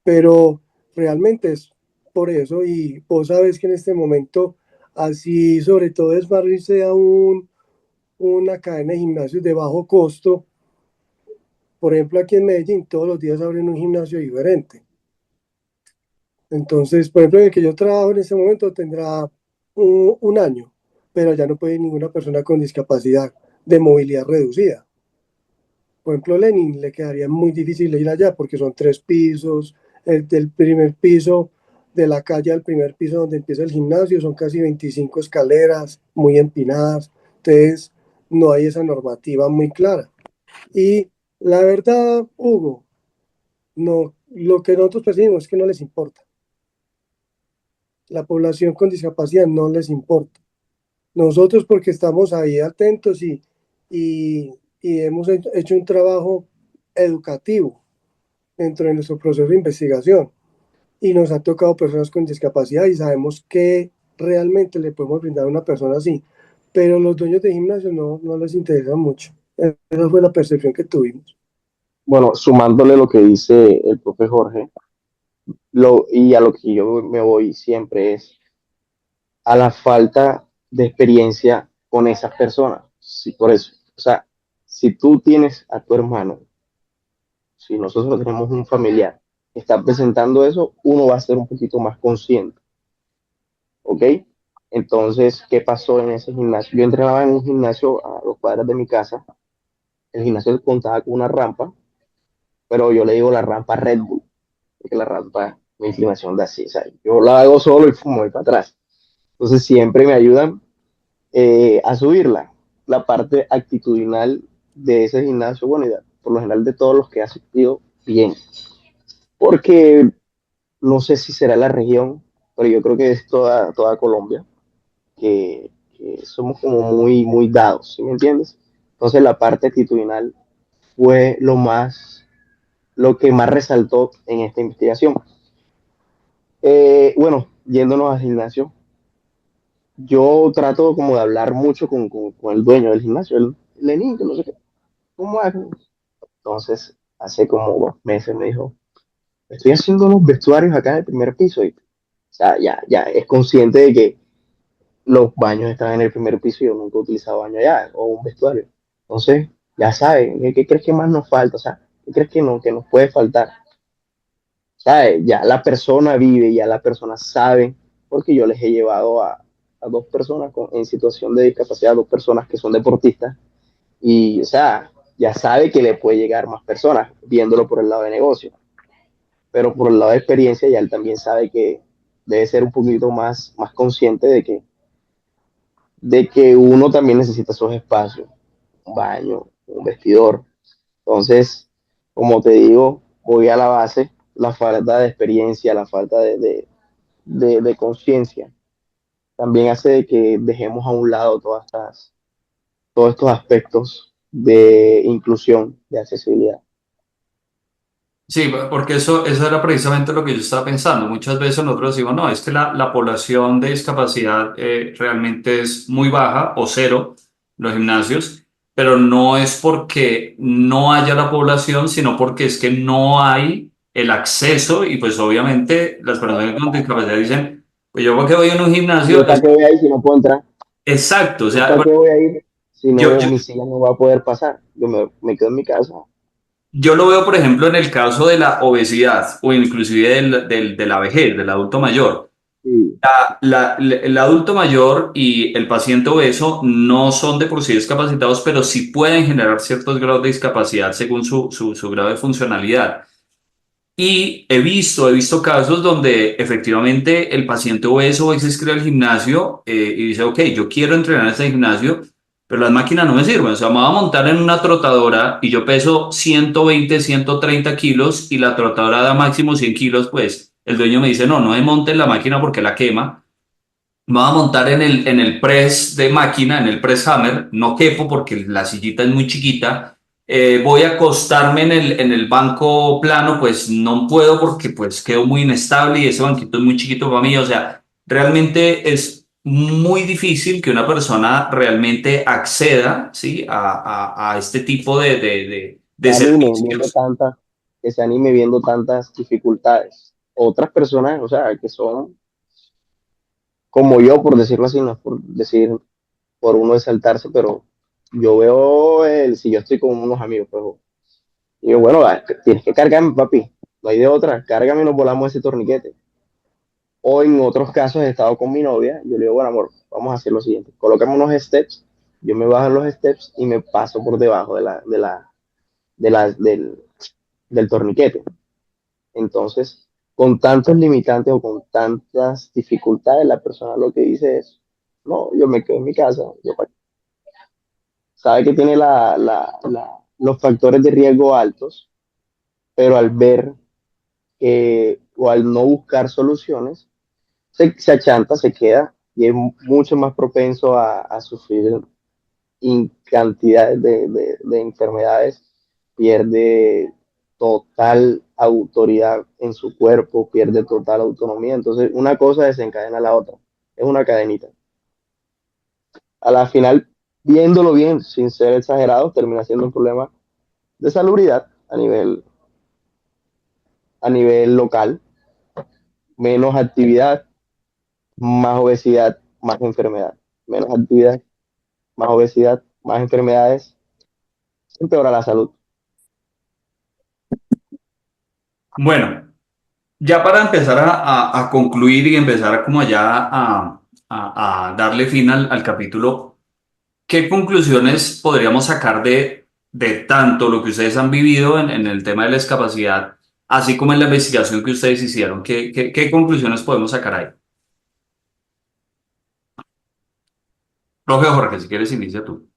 Pero realmente es por eso y vos sabes que en este momento, así sobre todo es barrirse a una cadena de gimnasios de bajo costo. Por ejemplo, aquí en Medellín todos los días abren un gimnasio diferente. Entonces, por ejemplo, en el que yo trabajo en este momento tendrá un año, pero ya no puede ir ninguna persona con discapacidad de movilidad reducida. Por ejemplo, Lenin le quedaría muy difícil ir allá porque son tres pisos, el del primer piso de la calle al primer piso donde empieza el gimnasio son casi 25 escaleras muy empinadas, entonces no hay esa normativa muy clara. Y la verdad, Hugo, no, lo que nosotros percibimos es que no les importa. La población con discapacidad no les importa. Nosotros porque estamos ahí atentos y hemos hecho un trabajo educativo dentro de nuestro proceso de investigación y nos ha tocado personas con discapacidad y sabemos que realmente le podemos brindar a una persona así, pero los dueños de gimnasio no les interesa mucho. Esa fue la percepción que tuvimos. Bueno, sumándole lo que dice el profe Jorge, y a lo que yo me voy siempre es, a la falta de experiencia con esas personas. Sí, por eso, o sea, si tú tienes a tu hermano, si nosotros tenemos un familiar que está presentando eso, uno va a ser un poquito más consciente, ¿ok? Entonces, ¿qué pasó en ese gimnasio? Yo entrenaba en un gimnasio a 2 cuadras de mi casa. El gimnasio contaba con una rampa, pero yo le digo la rampa Red Bull, porque la rampa, mi inclinación da así, ¿sabes? Yo la hago solo y voy para atrás. Entonces, siempre me ayudan a subirla. La parte actitudinal de ese gimnasio, bueno, y por lo general de todos los que he asistido, bien. Porque no sé si será la región, pero yo creo que es toda Colombia, que somos como muy dados, ¿sí me entiendes? Entonces la parte actitudinal fue lo que más resaltó en esta investigación. Bueno, yéndonos al gimnasio, yo trato como de hablar mucho con el dueño del gimnasio, el Lenín, que no sé qué, ¿cómo hago? Entonces, hace como 2 meses me dijo, estoy haciendo unos vestuarios acá en el primer piso. Y, o sea, ya es consciente de que los baños están en el primer piso y yo nunca he utilizado baño allá o un vestuario. Entonces, ya saben, ¿qué crees que más nos falta? O sea, ¿qué crees que nos puede faltar? ¿Sabes? Ya la persona vive, ya la persona sabe, porque yo les he llevado a 2 personas en situación de discapacidad, 2 personas que son deportistas, y, o sea, ya sabe que le puede llegar más personas viéndolo por el lado de negocio, pero por el lado de experiencia ya él también sabe que debe ser un poquito más consciente de que uno también necesita esos espacios, un baño, un vestidor. Entonces, como te digo, voy a la base, la falta de experiencia, la falta de conciencia, también hace de que dejemos a un lado todos estos aspectos de inclusión, de accesibilidad. Sí, porque eso era precisamente lo que yo estaba pensando. Muchas veces nosotros decimos, no, es que la población de discapacidad realmente es muy baja o cero en los gimnasios, pero no es porque no haya la población, sino porque es que no hay el acceso y pues obviamente las personas con discapacidad dicen, pues yo porque voy a un ¿Yo gimnasio, para qué voy a ir si no puedo entrar? exacto, o ¿Yo sea, para qué voy a ir si yo, no, yo, mi silla no va a poder pasar? Yo me quedo en mi casa. yo lo veo, por ejemplo, en el caso de la obesidad o inclusive de la vejez, del adulto mayor. Sí, El adulto mayor y el paciente obeso no son de por sí discapacitados, pero sí pueden generar ciertos grados de discapacidad según su grado de funcionalidad. Y he visto casos donde efectivamente el paciente obeso se inscribe al gimnasio y dice, ok, yo quiero entrenar en este gimnasio, pero las máquinas no me sirven. O sea, me voy a montar en una trotadora y yo peso 120, 130 kilos y la trotadora da máximo 100 kilos, pues el dueño me dice, no, no me monte en la máquina porque la quema. Me voy a montar en el press de máquina, en el press hammer, no quepo porque la sillita es muy chiquita. Voy a acostarme en el banco plano, pues no puedo porque pues quedo muy inestable y ese banquito es muy chiquito para mí. O sea, realmente es muy difícil que una persona realmente acceda, ¿sí? A este tipo se de anime viendo servicios. tantas, que se anime viendo tantas dificultades. Otras personas, o sea, que son como yo, por decirlo así, no es por decir, por uno exaltarse, pero yo veo si yo estoy con unos amigos, pues, y yo, bueno, tienes que cargarme, papi, no hay de otra, cárgame y nos volamos ese torniquete. O en otros casos he estado con mi novia, yo le digo, bueno, amor, vamos a hacer lo siguiente, colócame unos steps, yo me bajo en los steps y me paso por debajo del torniquete. Entonces, con tantos limitantes o con tantas dificultades, la persona lo que dice es, no, yo me quedo en mi casa, sabe que tiene los factores de riesgo altos, pero al ver o al no buscar soluciones, se achanta, se queda y es mucho más propenso a sufrir cantidades de enfermedades, pierde total autoridad en su cuerpo, pierde total autonomía. Entonces, una cosa desencadena la otra. Es una cadenita. A la final, viéndolo bien, sin ser exagerado, termina siendo un problema de salubridad a nivel local, menos actividad, más obesidad más enfermedad. Menos actividad, más obesidad, más enfermedades, empeora la salud. Bueno, ya para empezar a concluir y empezar a como ya a darle fin al capítulo, ¿qué conclusiones podríamos sacar de tanto lo que ustedes han vivido en el tema de la discapacidad, así como en la investigación que ustedes hicieron? ¿Qué conclusiones podemos sacar ahí? Profe Jorge, si quieres, inicia tú.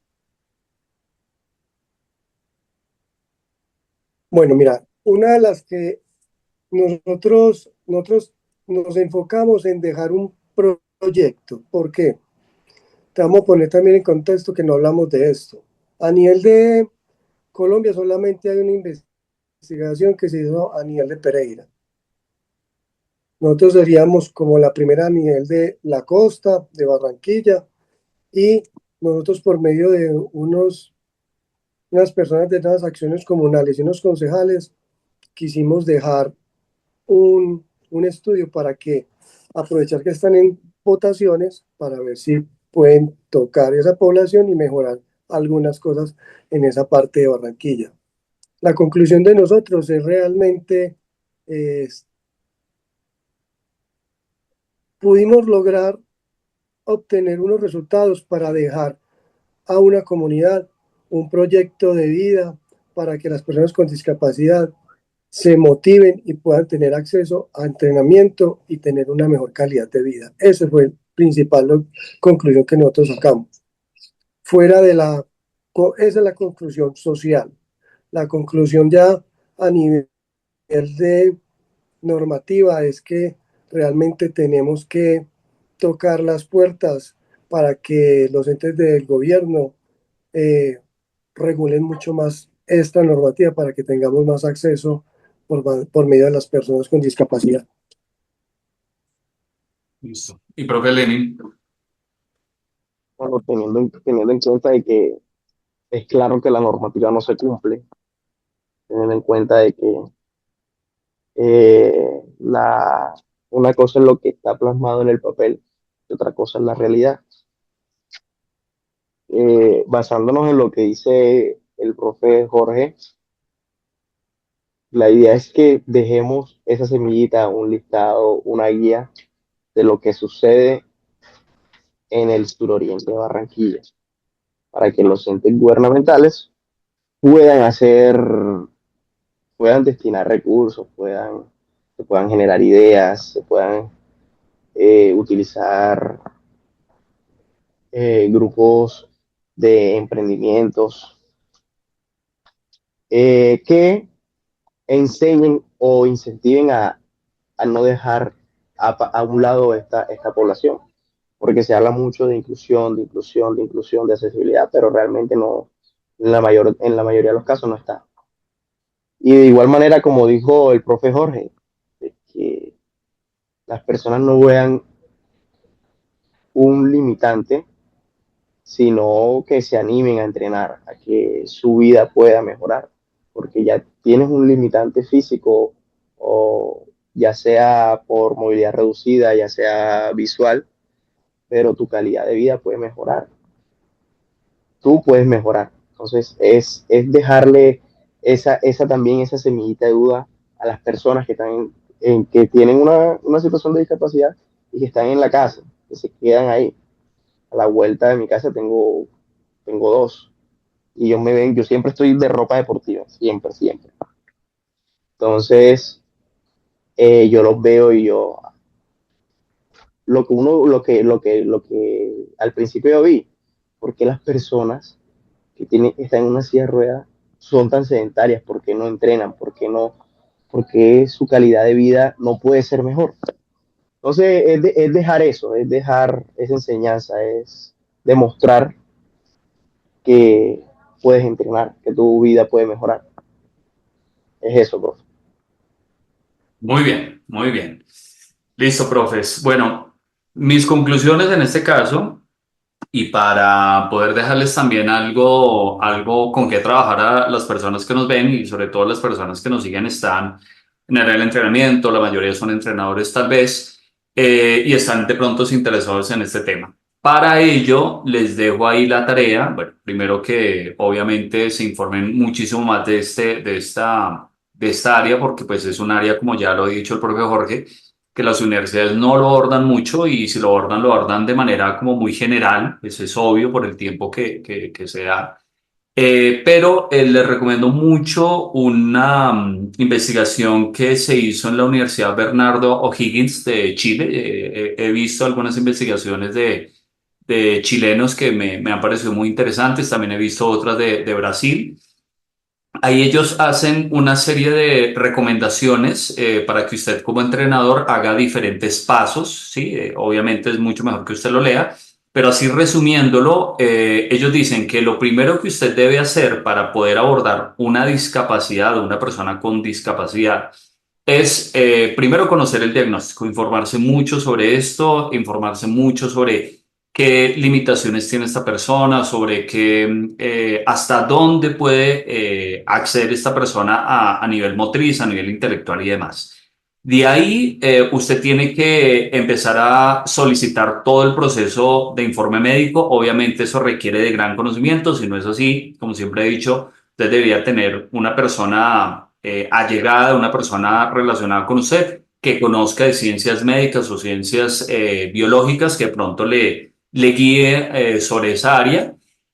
Bueno, mira, una de las que nosotros nos enfocamos en dejar un proyecto. ¿Por qué? Te vamos a poner también en contexto que no hablamos de esto. A nivel de Colombia solamente hay una investigación que se hizo a nivel de Pereira. Nosotros seríamos como la primera a nivel de la costa, de Barranquilla, y nosotros por medio de unas personas de las acciones comunales y unos concejales quisimos dejar un estudio para que aprovechar que están en votaciones para ver si pueden tocar esa población y mejorar algunas cosas en esa parte de Barranquilla. La conclusión de nosotros es realmente, eh, pudimos lograr obtener unos resultados para dejar a una comunidad un proyecto de vida para que las personas con discapacidad se motiven y puedan tener acceso a entrenamiento y tener una mejor calidad de vida. Esa fue la principal conclusión que nosotros sacamos. Fuera de esa es la conclusión social. La conclusión ya a nivel de normativa es que realmente tenemos que tocar las puertas para que los entes del gobierno eh, regulen mucho más esta normativa para que tengamos más acceso por medio de las personas con discapacidad. Listo. Y profe Lenin. Bueno, teniendo en cuenta de que es claro que la normativa no se cumple, teniendo en cuenta de que una cosa es lo que está plasmado en el papel y otra cosa es la realidad. Basándonos en lo que dice el profe Jorge, la idea es que dejemos esa semillita, un listado, una guía de lo que sucede en el suroriente de Barranquilla, para que los entes gubernamentales puedan hacer, puedan destinar recursos, se puedan generar ideas, se puedan utilizar grupos de emprendimientos que enseñen o incentiven a no dejar a un lado esta población, porque se habla mucho de inclusión, de inclusión, de inclusión, de accesibilidad, pero realmente no, en la mayoría de los casos no está. Y de igual manera, como dijo el profe Jorge, de que las personas no vean un limitante, sino que se animen a entrenar, a que su vida pueda mejorar, porque ya tienes un limitante físico o ya sea por movilidad reducida, ya sea visual, pero tu calidad de vida puede mejorar. Tú puedes mejorar. Entonces es dejarle también esa semillita de duda a las personas que están que tienen una situación de discapacidad y que están en la casa, que se quedan ahí. A la vuelta de mi casa tengo dos. Y yo siempre estoy de ropa deportiva, siempre, siempre. Entonces, yo los veo y lo que al principio yo vi, porque las personas están en una silla de ruedas son tan sedentarias, porque no entrenan, porque su calidad de vida no puede ser mejor. Entonces, es dejar eso, es dejar esa enseñanza, es demostrar que puedes entrenar, que tu vida puede mejorar. Es eso, profe. Muy bien, muy bien. Listo, profes. Bueno, mis conclusiones en este caso, y para poder dejarles también algo con que trabajar a las personas que nos ven y sobre todo las personas que nos siguen están en el área del entrenamiento, la mayoría son entrenadores tal vez, y están de pronto interesados en este tema. Para ello, les dejo ahí la tarea. Bueno, primero que obviamente se informen muchísimo más de esta área, porque pues es un área, como ya lo ha dicho el propio Jorge, que las universidades no lo abordan mucho y si lo abordan de manera como muy general, eso es obvio por el tiempo que se da. Pero les recomiendo mucho una investigación que se hizo en la Universidad Bernardo O'Higgins de Chile. He visto algunas investigaciones de chilenos que me han parecido muy interesantes. También he visto otras de Brasil. Ahí ellos hacen una serie de recomendaciones para que usted como entrenador haga diferentes pasos, ¿sí? Obviamente es mucho mejor que usted lo lea, pero así resumiéndolo, ellos dicen que lo primero que usted debe hacer para poder abordar una discapacidad o una persona con discapacidad es primero conocer el diagnóstico, informarse mucho sobre esto, informarse mucho sobre qué limitaciones tiene esta persona, sobre qué, hasta dónde puede acceder esta persona a nivel motriz, a nivel intelectual y demás. De ahí, usted tiene que empezar a solicitar todo el proceso de informe médico. Obviamente eso requiere de gran conocimiento. Si no es así, como siempre he dicho, usted debería tener una persona allegada, una persona relacionada con usted que conozca de ciencias médicas o ciencias biológicas que de pronto le guíe sobre esa área.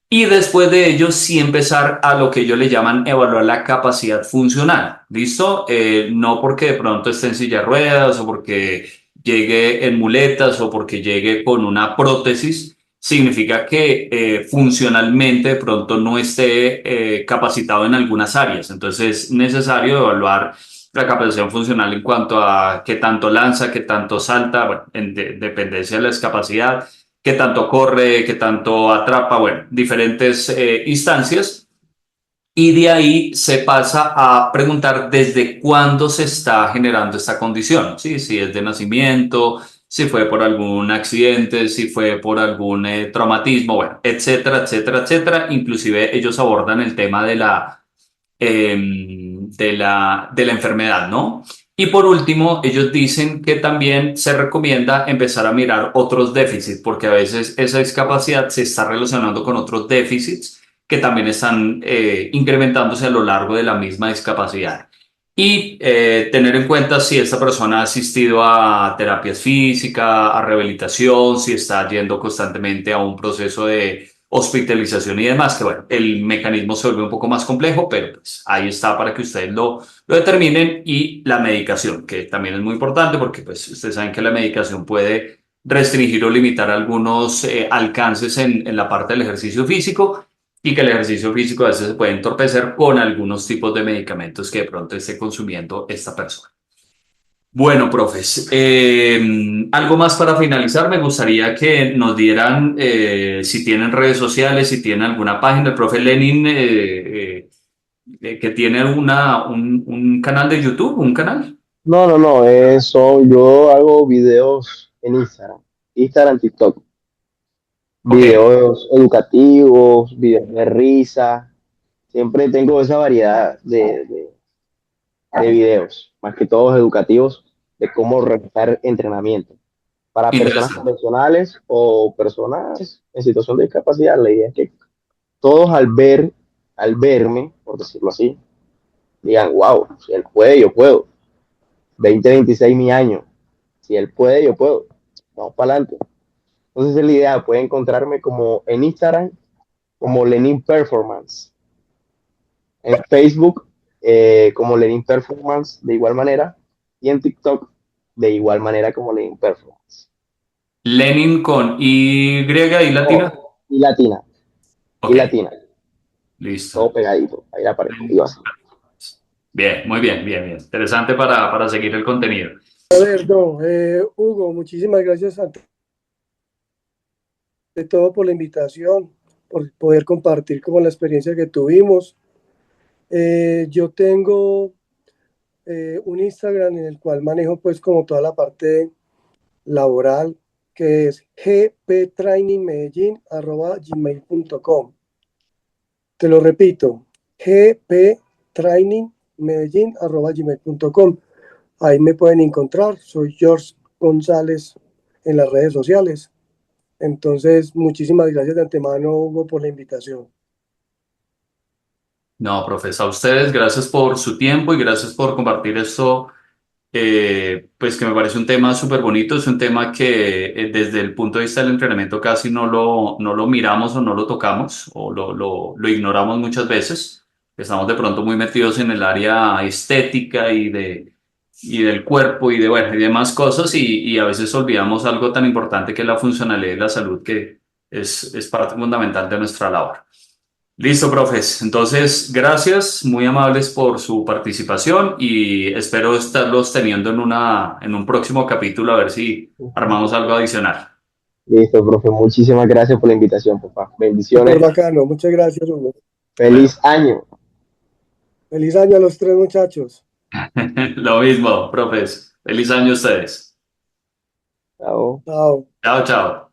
Y después de ello, sí empezar a lo que ellos le llaman evaluar la capacidad funcional. ¿Listo? No porque de pronto esté en silla de ruedas o porque llegue en muletas o porque llegue con una prótesis, significa que funcionalmente de pronto no esté capacitado en algunas áreas. Entonces es necesario evaluar la capacidad funcional en cuanto a qué tanto lanza, qué tanto salta, bueno, en dependencia de la discapacidad, qué tanto corre, qué tanto atrapa, bueno, diferentes instancias. Y de ahí se pasa a preguntar desde cuándo se está generando esta condición, ¿sí? Si es de nacimiento, si fue por algún accidente, si fue por algún traumatismo, bueno, etcétera, etcétera, etcétera. Inclusive ellos abordan el tema de la enfermedad, ¿no? Y por último, ellos dicen que también se recomienda empezar a mirar otros déficits, porque a veces esa discapacidad se está relacionando con otros déficits que también están incrementándose a lo largo de la misma discapacidad. Y tener en cuenta si esta persona ha asistido a terapias físicas, a rehabilitación, si está yendo constantemente a un proceso de hospitalización y demás, que bueno, el mecanismo se vuelve un poco más complejo, pero pues ahí está para que ustedes lo determinen. Y la medicación, que también es muy importante porque pues ustedes saben que la medicación puede restringir o limitar algunos alcances en la parte del ejercicio físico y que el ejercicio físico a veces se puede entorpecer con algunos tipos de medicamentos que de pronto esté consumiendo esta persona. Bueno, profes, algo más para finalizar. Me gustaría que nos dieran, si tienen redes sociales, si tienen alguna página. El profe Lenin, que tiene un canal de YouTube, un canal. No, no, no, eso yo hago videos en Instagram, TikTok, Ok, videos educativos, videos de risa, siempre tengo esa variedad de videos, más que todos educativos, de cómo realizar entrenamiento para personas interesante. profesionales o personas en situación de discapacidad. La idea es que todos al verme, por decirlo así, digan, wow, si él puede, yo puedo. 2026 mi año. Si él puede, yo puedo. Vamos para adelante. Entonces es la idea, puede encontrarme como en Instagram, como Lenin Performance. En Facebook, como Lenin Performance, de igual manera. Y en TikTok, de igual manera como Lenin Performance. Lenin con Y y latina. Oh, y latina, y Ok, latina. Todo listo. pegadito. Ahí aparezco. Y así. Bien, muy bien, bien, bien. Interesante para seguir el contenido. A ver, no, Hugo, muchísimas gracias ante todo por la invitación, por poder compartir como la experiencia que tuvimos. Yo tengo un Instagram en el cual manejo pues como toda la parte laboral, que es gptrainingmedellin@gmail.com. Te lo repito, gptrainingmedellin@gmail.com. Ahí me pueden encontrar, soy George González en las redes sociales. Entonces, muchísimas gracias de antemano, Hugo, por la invitación. No, profesor, a ustedes, gracias por su tiempo y gracias por compartir esto, pues que me parece un tema súper bonito, es un tema que desde el punto de vista del entrenamiento casi no lo miramos o no lo tocamos o lo ignoramos muchas veces. Estamos de pronto muy metidos en el área estética y del cuerpo y de, bueno, y demás cosas y a veces olvidamos algo tan importante que es la funcionalidad y la salud, que es parte fundamental de nuestra labor. Listo, profes. Entonces, gracias, muy amables por su participación y espero estarlos teniendo en un próximo capítulo a ver si armamos algo adicional. Listo, profe. Muchísimas gracias por la invitación, papá. Súper Bendiciones. bacano, muchas gracias, Hugo. Feliz año. Feliz año a los tres muchachos. Lo mismo, profes. Feliz año a ustedes. Chao. Chao. Chao, chao.